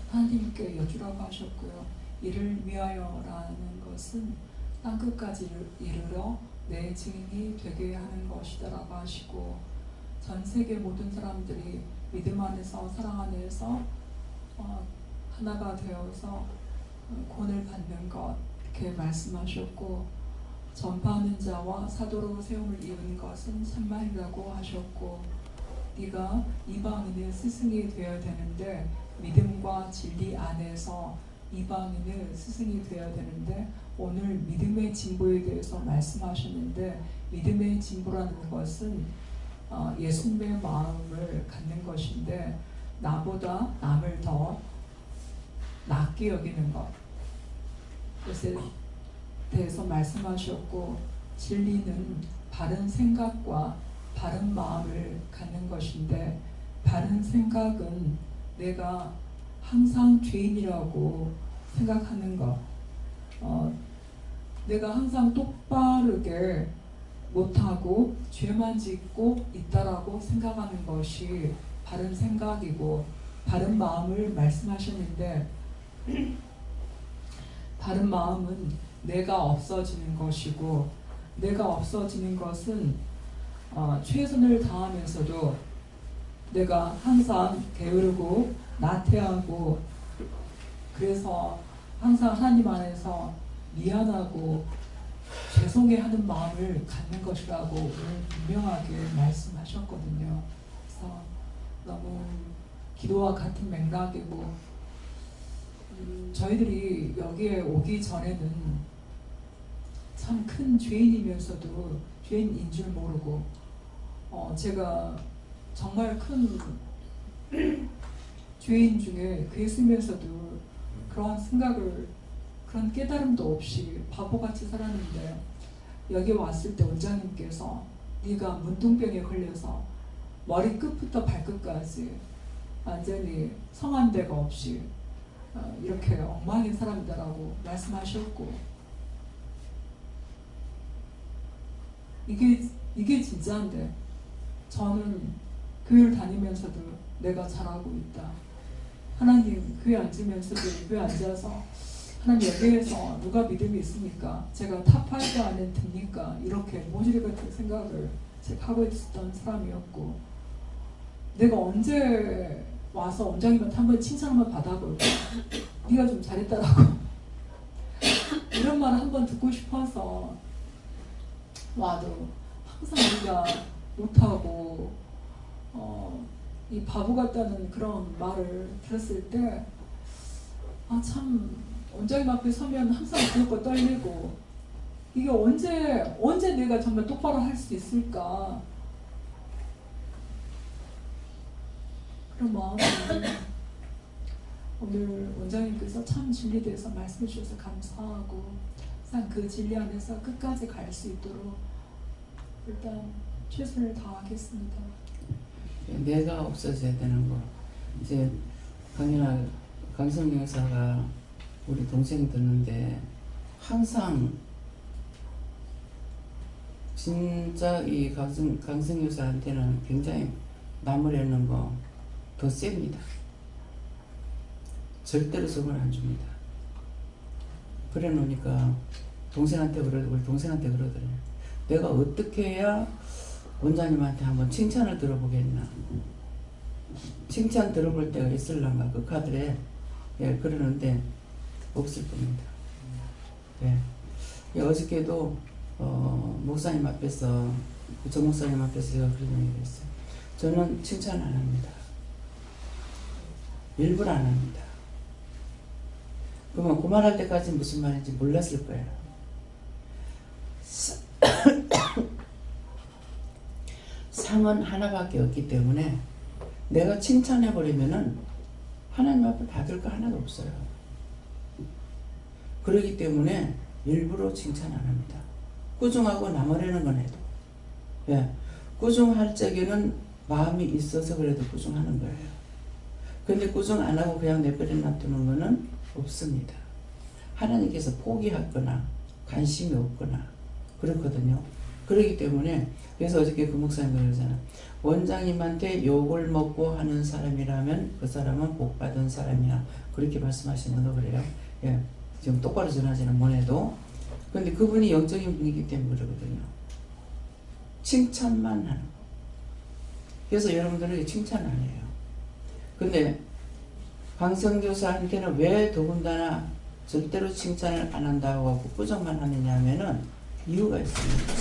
하나님께 여쭈라고 하셨고요. 이를 위하여라는 것은 땅끝까지 이르러 내 증인이 되게 하는 것이다라고 하시고, 전 세계 모든 사람들이 믿음 안에서 사랑 안에서 하나가 되어서 구원을 받는 것 이렇게 말씀하셨고, 전파하는 자와 사도로 세움을 이룬 것은 참말이라고 하셨고, 네가 이방인의 스승이 되어야 되는데 믿음과 진리 안에서 이방인의 스승이 되어야 되는데 오늘 믿음의 진보에 대해서 말씀하셨는데, 믿음의 진보라는 것은 예수님의 마음을 갖는 것인데 나보다 남을 더 낫게 여기는 것, 그것에 대해서 말씀하셨고, 진리는 바른 생각과 바른 마음을 갖는 것인데, 바른 생각은 내가 항상 죄인이라고 생각하는 것, 내가 항상 똑바르게 못하고 죄만 짓고 있다라고 생각하는 것이 바른 생각이고, 바른 마음을 말씀하셨는데 바른 마음은 내가 없어지는 것이고, 내가 없어지는 것은 최선을 다하면서도 내가 항상 게으르고 나태하고 그래서 항상 하나님 안에서 미안하고 죄송해하는 마음을 갖는 것이라고 오늘 분명하게 말씀하셨거든요. 그래서 너무 기도와 같은 맥락이고 저희들이 여기에 오기 전에는 참 큰 죄인이면서도 죄인인 줄 모르고 제가 정말 큰 죄인 중에 그랬으면서도 그러한 생각을 그런 깨달음도 없이 바보같이 살았는데 여기 왔을 때 원장님께서 네가 문둥병에 걸려서 머리 끝부터 발끝까지 완전히 성한 데가 없이 이렇게 엉망인 사람이다라고 말씀하셨고 이게 진짜인데 저는 교회를 다니면서도 내가 잘하고 있다. 하나님 교회 앉으면서도 교회 앉아서 하나님 여기에서 누가 믿음이 있습니까? 제가 탑5 안에 듭니까? 이렇게 모질이 같은 생각을 제가 하고 있었던 사람이었고 내가 언제 와서 원장님한테 한번 칭찬 한번 받아볼까? 네가 좀 잘했다라고 이런 말을 한번 듣고 싶어서 와도 항상 우리가 못하고 이 바보 같다는 그런 말을 들었을 때 참 원장님 앞에 서면 항상 두렵고 떨리고 이게 언제 내가 정말 똑바로 할 수 있을까 그런 마음이 오늘 원장님께서 참 진리에 대해서 말씀해 주셔서 감사하고 항상 그 진리 안에서 끝까지 갈 수 있도록 일단 최선을 다하겠습니다. 내가 없어져야 되는 거. 이제 강성경 여사가 우리 동생 듣는데 항상 진짜 이 강성 여사한테는 굉장히 나무라는 거 더 셉니다. 절대로 성을 안 줍니다. 그래 놓으니까 우리 동생한테 그러더래요. 내가 어떻게 해야 원장님한테 한번 칭찬을 들어보겠나. 칭찬 들어볼 때가 있을란가 그 카드에. 예, 그러는데 없을 겁니다. 예. 어저께도 목사님 앞에서 정 목사님 앞에서 제가 그런 얘기를 했어요. 저는 칭찬 안 합니다. 일부러 안 합니다. 그러면 그 말할 때까지 무슨 말인지 몰랐을 거예요. 상은 하나밖에 없기 때문에 내가 칭찬해버리면은 하나님 앞에 받을 거 하나도 없어요. 그렇기 때문에 일부러 칭찬 안 합니다. 꾸중하고 나무라는 건 해도. 예. 꾸중할 적에는 마음이 있어서 그래도 꾸중하는 거예요. 근데 꾸중 안 하고 그냥 내버려 놔두는 거는 없습니다. 하나님께서 포기하거나 관심이 없거나 그렇거든요. 그렇기 때문에 그래서 어저께 그 목사님 그러잖아. 원장님한테 욕을 먹고 하는 사람이라면 그 사람은 복받은 사람이야. 그렇게 말씀하시는 거 그래요. 예. 지금 똑바로 전하지는 못해도 근데 그분이 영적인 분이기 때문에 그러거든요. 칭찬만 하는 거. 그래서 여러분들에게 칭찬 안 해요. 근데 강성교사한테는 왜 더군다나 절대로 칭찬을 안 한다고 하고 꾸정만 하느냐 하면은 이유가 있습니다.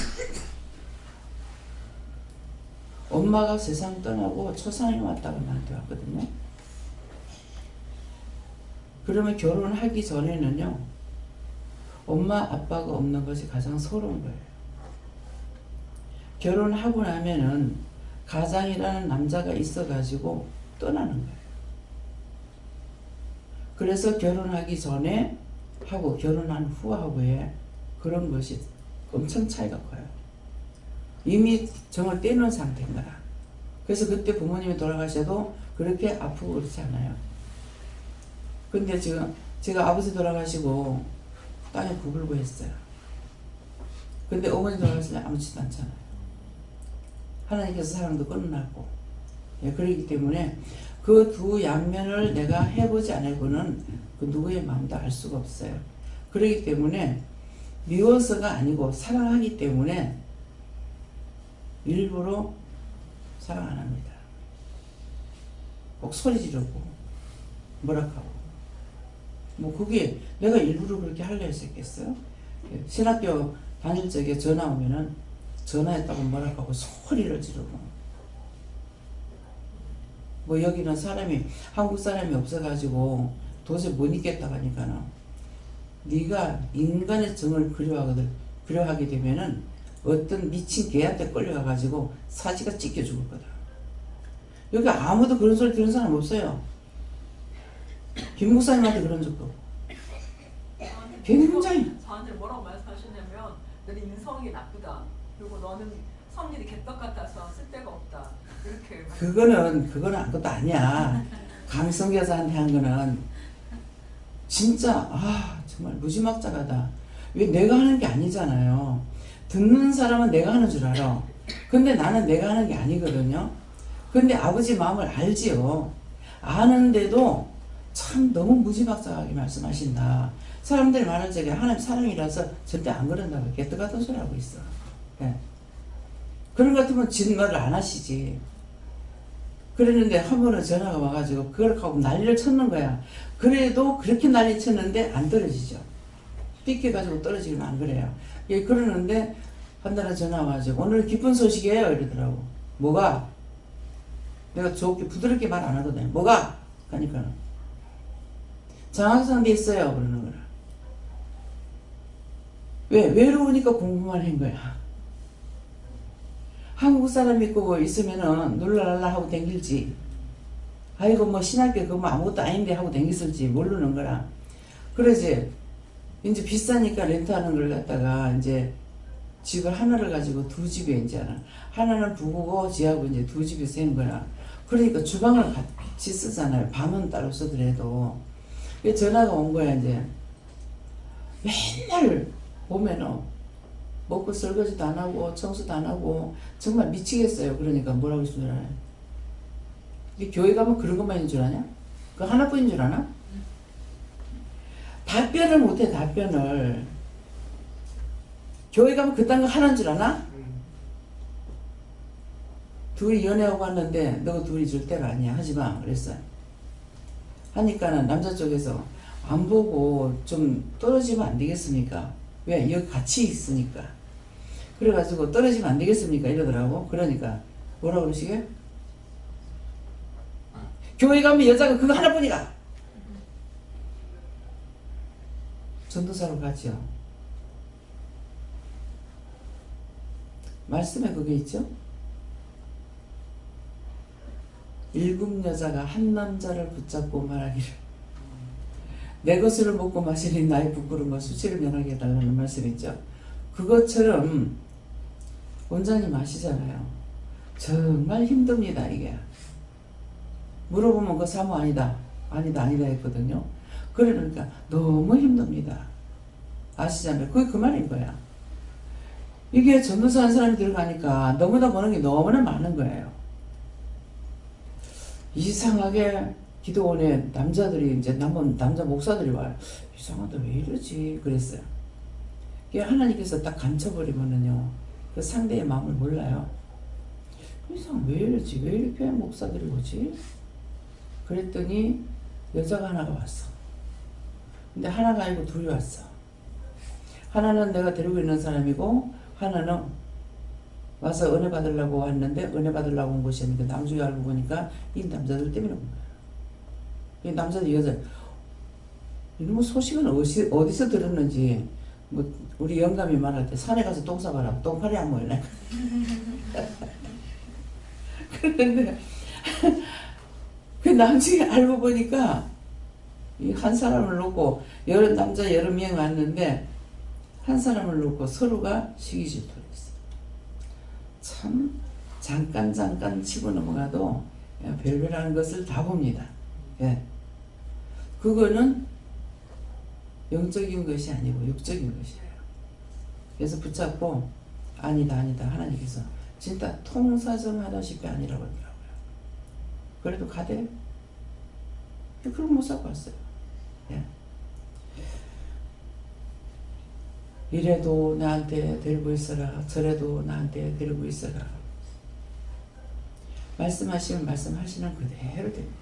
엄마가 세상 떠나고 초상에 왔다가 나한테 왔거든요. 그러면 결혼하기 전에는요, 엄마 아빠가 없는 것이 가장 서러운 거예요. 결혼하고 나면은 가장이라는 남자가 있어가지고 떠나는 거예요. 그래서 결혼하기 전에 하고 결혼한 후하고의 그런 것이 엄청 차이가 커요. 이미 정을 떼놓은 상태인 거야. 그래서 그때 부모님이 돌아가셔도 그렇게 아프고 그렇지 않아요. 근데 지금 제가 아버지 돌아가시고 땅에 구불고 했어요. 근데 어머니 돌아가실 때 아무렇지도 않잖아요. 하나님께서 사랑도 끊어놨고. 예, 그렇기 때문에 그 두 양면을 내가 해보지 않고는 그 누구의 마음도 알 수가 없어요. 그렇기 때문에 미워서가 아니고 사랑하기 때문에 일부러 사랑 안 합니다. 꼭 소리 지르고 뭐라하고 뭐 그게 내가 일부러 그렇게 하려 했었겠어요? 신학교 다닐 적에 전화 오면은 전화했다고 뭐라하고 소리를 지르고 뭐 여기는 사람이 한국 사람이 없어가지고 도저히 못 있겠다고 하니까는 네가 인간의 정을 그려하게 되면은 어떤 미친 개한테 끌려가가지고 사지가 찢겨 죽을 거다. 여기 아무도 그런 소리 들은 사람 없어요. 김 목사님한테 그런 적도 없고. 굉장히 저한테 뭐라고 말씀하셨냐면 너는 인성이 나쁘다. 그리고 너는 성질이 개떡 같아서 쓸데가 없다. 이렇게. 그거는 아무것도 아니야. 강성교사한테 한 거는 진짜 정말 무지막지하다. 왜 내가 하는 게 아니잖아요. 듣는 사람은 내가 하는 줄 알아. 근데 나는 내가 하는 게 아니거든요. 근데 아버지 마음을 알지요. 아는데도 참 너무 무지막지하게 말씀하신다. 사람들이 말할 적에 하나님 사랑이라서 절대 안 그런다고 개떡 같은 소리 하고 있어. 네. 그런 것 같으면 진말을 안 하시지. 그랬는데 한 번은 전화가 와가지고 그걸 하고 난리를 쳤는 거야. 그래도 그렇게 난리 쳤는데 안 떨어지죠. 삐껴가지고 떨어지면 안 그래요. 예, 그러는데 한 달에 전화 와가지고 오늘 기쁜 소식이에요 이러더라고. 뭐가? 내가 좋게 부드럽게 말 안 하거든. 뭐가? 그러니까 장학상대 있어요 그러는 거라. 왜? 외로우니까 공부만 한 거야. 한국 사람 있고 있으면은 놀라랄라 하고 댕길지. 아이고 뭐 신학교 그거 뭐 아무것도 아닌데 하고 댕겼을지 모르는 거라. 그러지. 이제 비싸니까 렌트하는 걸 갖다가 이제 집을 하나를 가지고 두 집에 이제 하나는 부부고 지하고 이제 두 집이 센 거라. 그러니까 주방을 같이 쓰잖아요. 방은 따로 쓰더라도. 전화가 온 거야 이제. 맨날 보면은 먹고 설거지도 안 하고 청소도 안 하고 정말 미치겠어요. 그러니까 뭐라고 했을 줄 알아요? 교회 가면 그런 것만 있는 줄 아냐? 그거 하나뿐인 줄 아나? 답변을 못해. 답변을. 교회 가면 그딴 거 하나인 줄 아나? 둘이 연애하고 왔는데 너 둘이 줄 때가 아니야. 하지마 그랬어요. 하니까는 남자 쪽에서 안 보고 좀 떨어지면 안 되겠습니까? 왜? 여기 같이 있으니까. 그래가지고 떨어지면 안 되겠습니까? 이러더라고. 그러니까 뭐라 그러시게? 교회 가면 여자가 그거 하나뿐이가. 전도사로 가죠. 말씀에 그게 있죠? 일곱 여자가 한 남자를 붙잡고 말하기를 내 것을 먹고 마시니 나의 부끄러운 것 수치를 면하게 해달라는 말씀이 있죠. 그것처럼 원장님 아시잖아요. 정말 힘듭니다. 이게 물어보면 그거 사모 아니다 아니다 했거든요. 그러니까 너무 힘듭니다. 아시잖아요. 그게 그 말인 거야. 이게 전도사 한 사람이 들어가니까 너무나 보는 게 너무나 많은 거예요. 이상하게 기도원에 남자들이 이제 남자 목사들이 와요. 이상하다 왜 이러지 그랬어요. 하나님께서 딱 감춰버리면은요 그 상대의 마음을 몰라요. 이상 왜 이러지 왜 이렇게 목사들이 오지? 그랬더니 여자가 하나가 왔어. 근데 하나가 아니고 둘이 왔어. 하나는 내가 데리고 있는 사람이고 하나는 와서 은혜 받으려고 왔는데 은혜 받으려고 온 곳이었는데 나중에 알고 보니까 이 남자들 때문에 온 거야. 이 남자들 여자 이놈의 소식은 어디서 들었는지 뭐 우리 영감이 말할 때 산에 가서 똥 싸봐라 똥파리 안 모일래. 그런데 그 나중에 알고 보니까 이 한 사람을 놓고 여러 남자 여러 명 왔는데 한 사람을 놓고 서로가 시기 질투를 했어. 참 잠깐 치고 넘어가도 별별한 것을 다 봅니다. 예. 그거는 영적인 것이 아니고 육적인 것이에요. 그래서 붙잡고 아니다 하나님께서 진짜 통사정 하나씩 아니라고 하더라고요. 그래도 가대 그럼 못 사고 왔어요. 예. 이래도 나한테 데리고 있어라 저래도 나한테 데리고 있어라 말씀하시면 말씀하시는 그대로 됩니다.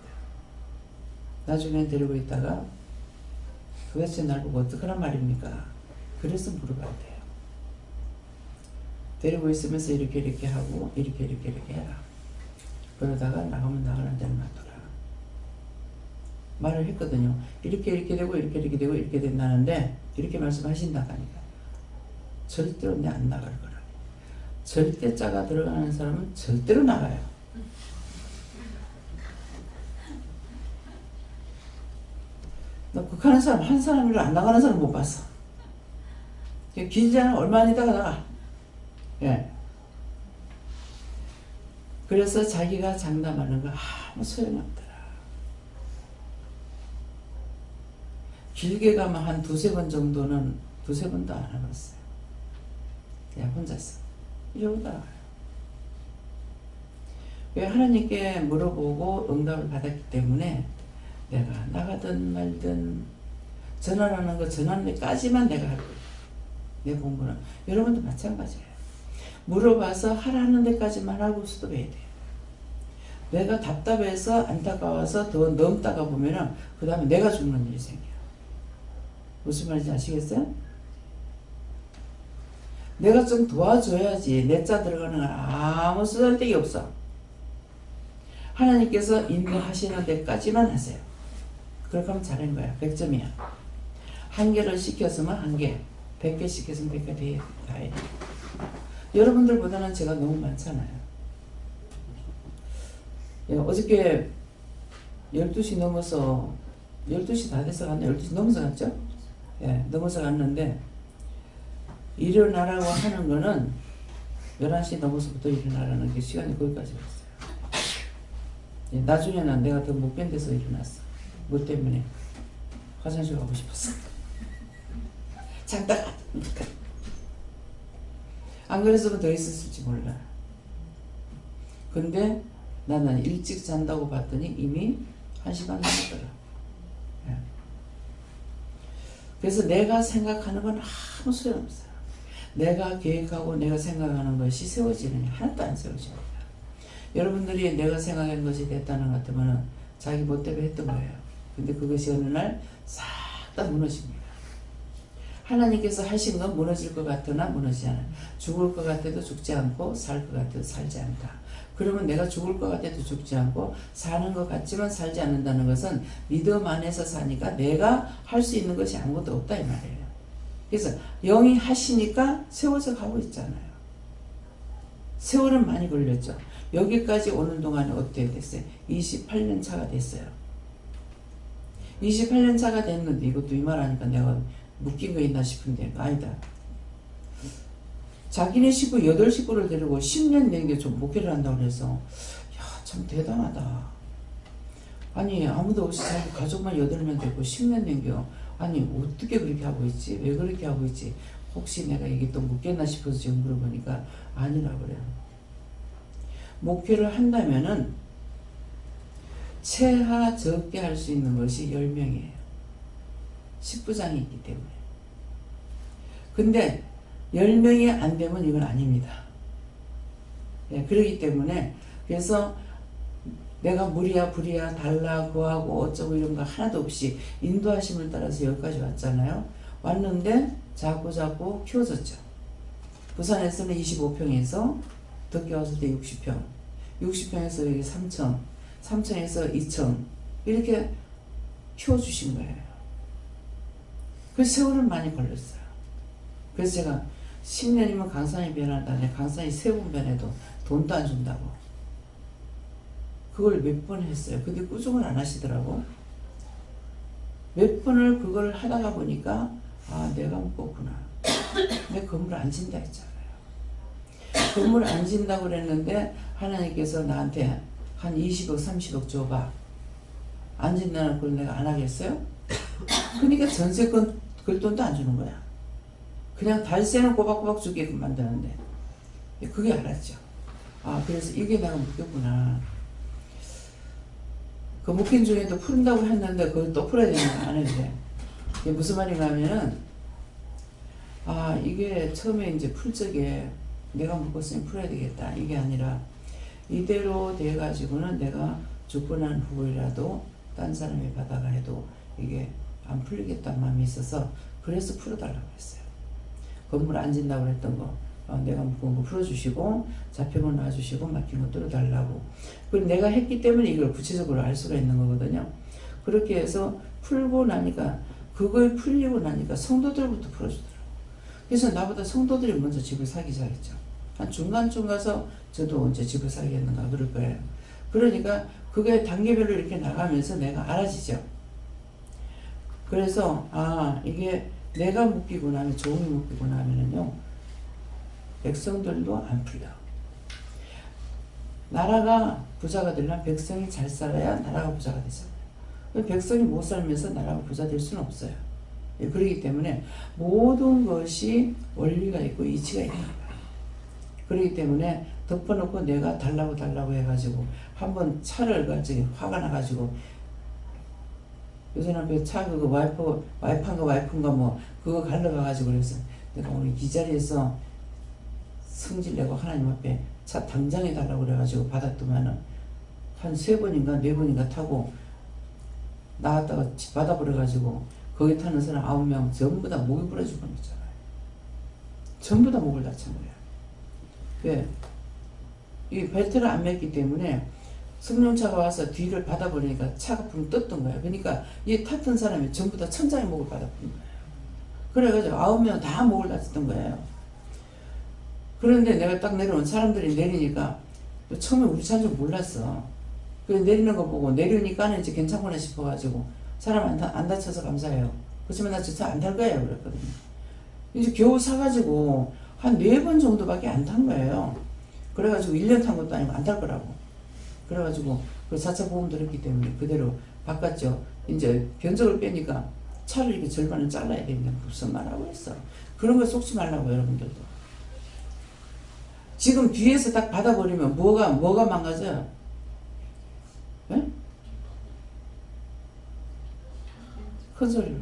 나중에 데리고 있다가 도대체 날 보고 어떡하란 말입니까? 그래서 물어봐야 돼요. 데리고 있으면서 이렇게 하고 이렇게 해라. 그러다가 나가면 나가는 대로 놔둬라. 말을 했거든요. 이렇게 되고 이렇게 되고 이렇게 된다는데 이렇게 말씀하신다고 하니까 절대로 내 안 나갈 거라. 절대 자가 들어가는 사람은 절대로 나가요. 나 극하는 사람 한 사람이라 안 나가는 사람 못 봤어. 긴장은 얼마 안 있다가 나가. 예. 그래서 자기가 장담하는 거 아무 소용이 없더라. 길게 가면 한 두세 번 정도는 두세 번도 안 해봤어요. 그냥 혼자서 이러고 나가요. 왜 하나님께 물어보고 응답을 받았기 때문에 내가 나가든 말든 전환하는 거 전하는 데까지만 내가 할 거예요. 내 공부는. 여러분도 마찬가지예요. 물어봐서 하라는 데까지만 하고 스톱해야 돼요. 내가 답답해서 안타까워서 더 넘다가 보면은 그 다음에 내가 죽는 일이 생겨요. 무슨 말인지 아시겠어요? 내가 좀 도와줘야지. 내 자 들어가는 건 아무 쓰잘데기 없어. 하나님께서 인도하시는 데까지만 하세요. 그렇게 하면 잘한 거야. 100점이야. 한 개를 시켰으면 한 개, 100개 시켰으면 100개 다 해야 돼. 여러분들보다는 제가 너무 많잖아요. 예, 어저께 12시 넘어서 12시 다 돼서 갔나? 12시 넘어서 갔죠? 예, 넘어서 갔는데 일어나라고 하는 거는 11시 넘어서부터 일어나라는 게 시간이 거기까지 갔어요. 예, 나중에는 내가 더 못 견뎌서 일어났어. 뭐 때문에? 화장실 가고 싶었어. 잠깐 안 그랬으면 더 있었을지 몰라. 근데 나는 일찍 잔다고 봤더니 이미 1시 반 넘었더라. 예. 그래서 내가 생각하는 건 아무 소용없어요. 내가 계획하고 내가 생각하는 것이 세워지느냐? 하나도 안 세워집니다. 여러분들이 내가 생각한 것이 됐다는 것 같으면 자기 멋대로 했던 거예요. 근데 그것이 어느 날 싹 다 무너집니다. 하나님께서 하신 건 무너질 것 같으나 무너지지 않아요. 죽을 것 같아도 죽지 않고 살 것 같아도 살지 않다. 그러면 내가 죽을 것 같아도 죽지 않고 사는 것 같지만 살지 않는다는 것은 믿음 안에서 사니까 내가 할 수 있는 것이 아무것도 없다 이 말이에요. 그래서 영이 하시니까 세워져 가고 있잖아요. 세월은 많이 걸렸죠. 여기까지 오는 동안에 어떻게 됐어요? 28년 차가 됐어요. 28년 차가 됐는데 이것도 이 말하니까 내가 묶인 거 있나 싶은데 아니다. 자기네 식구 8식구를 데리고 10년 넘게 좀 목회를 한다고 그래서 야, 참 대단하다. 아니 아무도 없이 자기 가족만 8명 데리고 10년 넘겨. 아니 어떻게 그렇게 하고 있지? 왜 그렇게 하고 있지? 혹시 내가 이게 또 묶였나 싶어서 지금 물어보니까 아니라 그래요. 목회를 한다면은 최하 적게 할 수 있는 것이 10명이에요. 10부장이 있기 때문에. 근데 10명이 안 되면 이건 아닙니다. 예, 그렇기 때문에 그래서 내가 무리야 부리야 달라 구하고 어쩌고 이런 거 하나도 없이 인도하심을 따라서 여기까지 왔잖아요. 왔는데 자꾸 키워졌죠. 부산에서는 25평에서 덕계 왔을 때 60평 60평에서 여기 3층 3층에서 2층 이렇게 키워주신 거예요. 그래서 세월은 많이 걸렸어요. 그래서 제가 10년이면 강산이 변한다네. 강산이 3번 변해도 돈도 안 준다고. 그걸 몇 번 했어요. 근데 꾸준을 안 하시더라고. 몇 번을 그걸 하다가 보니까 아 내가 묶었구나. 내 건물 안 진다 했잖아요. 건물 안 진다고 그랬는데 하나님께서 나한테 한 20억 30억 줘봐. 안 진다는 걸 내가 안 하겠어요? 그러니까 전세권 그 돈도 안 주는 거야. 그냥 달세는 꼬박꼬박 주게끔 만드는데 그게 알았죠. 아 그래서 이게 내가 묶였구나. 그 묶인 중에도 푼다고 했는데 그걸 또 풀어야 되는 거 안 해도 돼. 이게 무슨 말인가 하면은 아 이게 처음에 이제 풀 적에 내가 묶었으니 풀어야 되겠다 이게 아니라 이대로 돼가지고는 내가 죽고 난 후에라도 딴 사람이 받아가 해도 이게 안 풀리겠다는 마음이 있어서 그래서 풀어달라고 했어요. 건물 안 진다고 그랬던 거 내가 묶은 거 풀어주시고 잡힌 거 놔주시고 막힌 거 뚫어달라고. 그리고 내가 했기 때문에 이걸 구체적으로 알 수가 있는 거거든요. 그렇게 해서 풀고 나니까 그걸 풀리고 나니까 성도들부터 풀어주더라고. 그래서 나보다 성도들이 먼저 집을 사기 시작했죠. 한 중간쯤 가서 저도 이제 집을 사겠는가 그럴 거예요. 그러니까 그게 단계별로 이렇게 나가면서 내가 알아지죠. 그래서 이게 내가 묶이고 나면 종이 묶이고 나면은요 백성들도 안 풀려. 나라가 부자가 되려면 백성이 잘 살아야 나라가 부자가 되잖아요. 백성이 못 살면서 나라가 부자 될 수는 없어요. 그렇기 때문에 모든 것이 원리가 있고 이치가 있는 거예요. 그렇기 때문에 덮어놓고 내가 달라고 해가지고 한번 차를 가지고 화가 나가지고 요새는 그 차 그거 와이프인가 뭐 그거 갈라가가지고 그래서 내가 오늘 이 자리에서 성질내고 하나님 앞에 차 당장 해달라고 그래가지고 받았더만은 한 3번인가 4번인가 타고 나갔다가 받아버려가지고 거기 타는 사람 9명 전부 다 목이 부러지고 있잖아요. 전부 다 목을 다친 거예요. 왜? 이 벨트를 안 맸기 때문에 승용차가 와서 뒤를 받아버리니까 차가 붕 떴던 거예요. 그러니까 이 탔던 사람이 전부 다 천장에 목을 받아버린 거예요. 그래가지고 9명 다 목을 다쳤던 거예요. 그런데 내가 딱 내려온 사람들이 내리니까 처음에 우리 차인 줄 몰랐어. 그래서 내리는 거 보고 내리니까는 이제 괜찮구나 싶어가지고 사람 안 다쳐서 감사해요. 그렇지만 나 저 차 안 탈 거예요. 그랬거든요. 이제 겨우 사가지고 한 4번 정도밖에 안 탄 거예요. 그래가지고 1년 탄 것도 아니고 안 탈 거라고. 그래가지고 그 자차 보험 들었기 때문에 그대로 바꿨죠. 이제 견적을 빼니까 차를 이렇게 절반을 잘라야 되는데 무슨 말하고 있어. 그런 거 속지 말라고 여러분들도. 지금 뒤에서 딱 받아버리면 뭐가 망가져요? 네? 큰 소리로.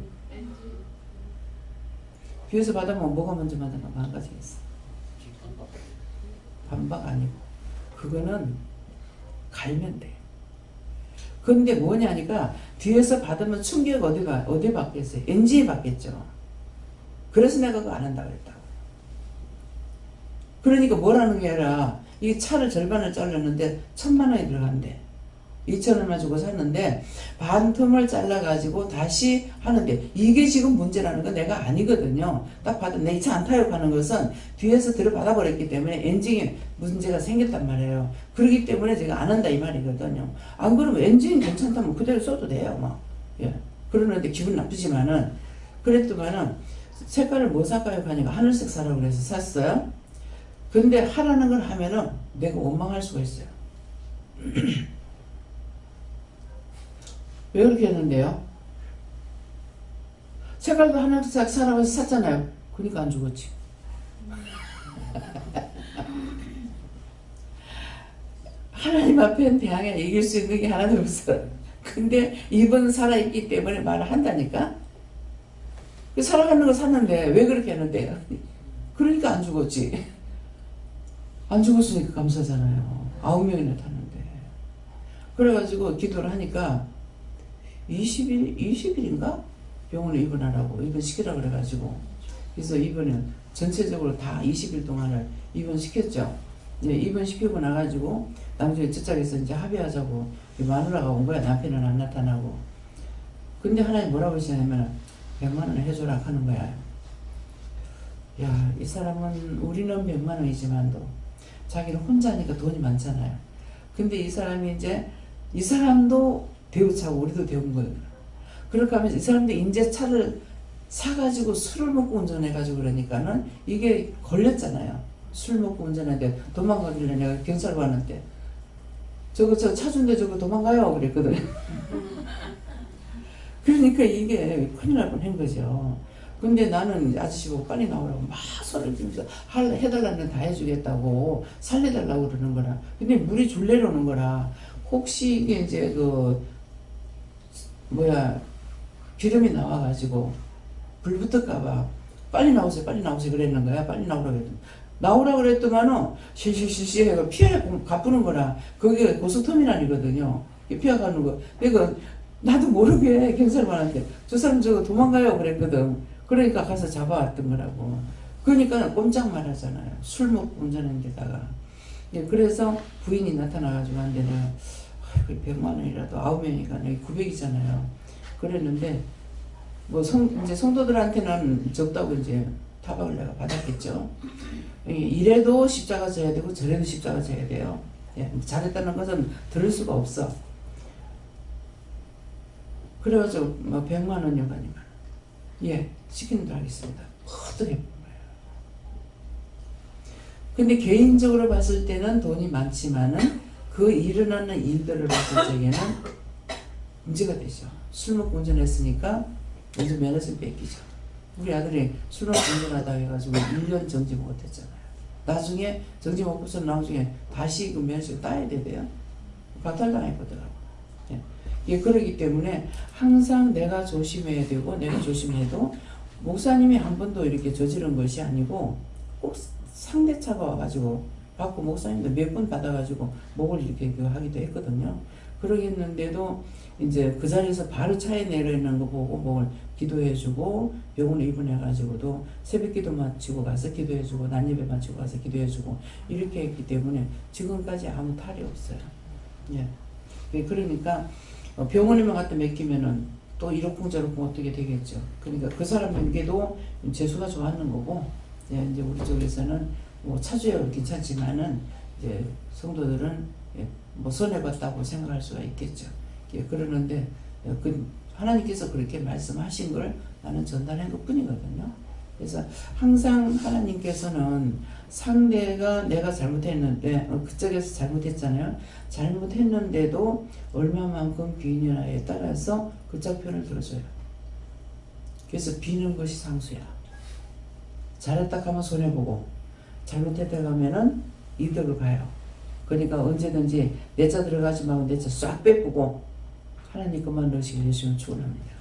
뒤에서 받아보면 뭐가 먼저 망가지겠어? 반박 아니고 그거는 갈면 돼. 근데 뭐냐니까 뒤에서 받으면 충격 어디 받겠어요? 엔진이 받겠죠. 그래서 내가 그거 안 한다고 그랬다고. 그러니까 뭐라는 게 아니라 이 차를 절반을 잘랐는데 1,000만 원이 들어간대. 2,000원만 주고 샀는데 반 틈을 잘라가지고 다시 하는데 이게 지금 문제라는 건 내가 아니거든요. 딱 봐도 내 차 안 타요 하는 것은 뒤에서 들어받아 버렸기 때문에 엔진에 문제가 생겼단 말이에요. 그렇기 때문에 제가 안 한다 이 말이거든요. 안 그러면 엔진이 괜찮다면 그대로 써도 돼요. 뭐. 예. 그러는데 기분 나쁘지만은 그랬더만은 색깔을 뭐 살까요 하니까 하늘색 사라고 그래서 샀어요. 근데 하라는 걸 하면은 내가 원망할 수가 있어요. 왜 그렇게 했는데요? 색깔도 하늘색 사라고 해서 샀잖아요. 그러니까 안 죽었지. 하나님 앞에 대항해 이길 수 있는 게 하나도 없어. 근데 이번 살아있기 때문에 말을 한다니까? 살아가는 거 샀는데 왜 그렇게 했는데요? 그러니까 안 죽었지. 안 죽었으니까 감사잖아요. 9명이나 탔는데. 그래가지고 기도를 하니까 20일인가? 병원에 입원하라고 입원시키라고 그래가지고 그래서 입원은 전체적으로 다 20일 동안을 입원시켰죠. 입원시키고 나가지고 나중에 저쪽에서 이제 합의하자고 마누라가 온 거야. 남편은 안 나타나고. 근데 하나님 뭐라고 하시냐면 100만 원을 해줘라 하는 거야. 야, 이 사람은 우리는 100만 원이지만도 자기는 혼자니까 돈이 많잖아요. 근데 이 사람이 이제 이 사람도 대우차고 우리도 대운 거예요. 그렇게 하면서 이 사람도 이제 차를 사가지고 술을 먹고 운전해가지고 그러니까는 이게 걸렸잖아요. 술 먹고 운전하는데 도망가길래 내가 경찰 가는데 저거 차 준대 저거 도망가요 그랬거든요. 그러니까 이게 큰일 날 뻔한 거죠. 근데 나는 아저씨 보고 빨리 나오라고 막 소리를 지면서 해달라는 다 해주겠다고 살려달라고 그러는 거라. 근데 물이 줄 내려오는 거라 혹시 이게 이제 기름이 나와가지고 불 붙을까봐 빨리 나오세요 그랬는 거야. 빨리 나오라고 했더니 나오라 그랬더만은 실실실실 해가 피해 가쁘는 거라. 거기가 고속터미널이거든요. 피해가는 거. 그러니까 나도 모르게 경찰관한테 저 사람 저거 도망가요 그랬거든. 그러니까 가서 잡아왔던 거라고. 그러니까 꼼짝 말하잖아요. 술 먹고 운전하는 데다가. 예, 그래서 부인이 나타나가지고 한 데는 100만 원이라도 9명이니까 900이잖아요. 그랬는데 뭐 이제 성도들한테는 적다고 이제 타박을 내가 받았겠죠. 이래도 십자가 져야 되고 저래도 십자가 져야 돼요. 예, 잘했다는 것은 들을 수가 없어. 그래가지고 뭐 100만 원이요, 아니면 예, 시키는 대로 하겠습니다. 어떻게 본 거예요. 근데 개인적으로 봤을 때는 돈이 많지만은 그 일어나는 일들을 봤을 적에는 문제가 되죠. 술 먹고 운전했으니까 먼저 면허증 뺏기죠. 우리 아들이 술 먹고 운전하다 해가지고 1년 정지 못했잖아요. 나중에 정지 못해서 나중에 다시 그 면허증 따야 되대요. 박탈당했거든요. 예, 그러기 때문에 항상 내가 조심해야 되고 내가 조심해도 목사님이 한 번도 이렇게 저지른 것이 아니고 꼭 상대차가 와가지고 받고 목사님도 몇 번 받아가지고 목을 이렇게 하기도 했거든요. 그러겠는데도 이제 그 자리에서 바로 차에 내려있는 거 보고 목을 기도해주고 병원에 입원해가지고도 새벽 기도 마치고 가서 기도해주고 난예배 마치고 가서 기도해주고 이렇게 했기 때문에 지금까지 아무 탈이 없어요. 예. 그러니까 병원에만 갖다 맡기면은 또 이러쿵 저러쿵 어떻게 되겠죠. 그러니까 그 사람에게도 재수가 좋았는 거고, 예, 이제 우리 쪽에서는 뭐 차주야 괜찮지만은 이제 성도들은 예, 뭐 손해봤다고 생각할 수가 있겠죠. 예, 그러는데 그 하나님께서 그렇게 말씀하신 걸 나는 전달한 것 뿐이거든요. 그래서 항상 하나님께서는 상대가 내가 잘못했는데 그쪽에서 잘못했잖아요. 잘못했는데도 얼마만큼 비느냐에 따라서 그쪽 편을 들어줘요. 그래서 비는 것이 상수야. 잘했다 하면 손해보고 잘못했다 하면은 이득을 봐요. 그러니까 언제든지 내 차 들어가지 말고 내 차 싹 빼보고 하나님 것만 넣으시길 예수는 축원합니다.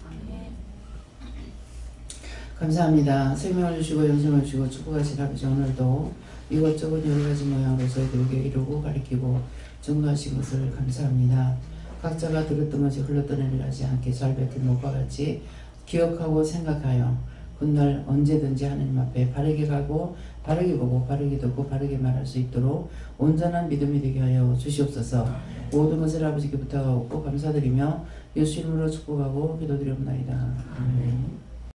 감사합니다. 생명을 주시고 영생을 주시고 축복하신 아버지, 오늘도 이것저것 여러 가지 모양으로 저희들에게 이루고 가르치고 전도하신 것을 감사합니다. 각자가 들었던 것이 흘러떠내리지 않게 잘 뱉은 목과 같이 기억하고 생각하여 훗날 언제든지 하나님 앞에 바르게 가고 바르게 보고 바르게 듣고 바르게 말할 수 있도록 온전한 믿음이 되게 하여 주시옵소서. 모든 것을 아버지께 부탁하고 감사드리며 예수 이름으로 축복하고 기도드리옵나이다. 아멘.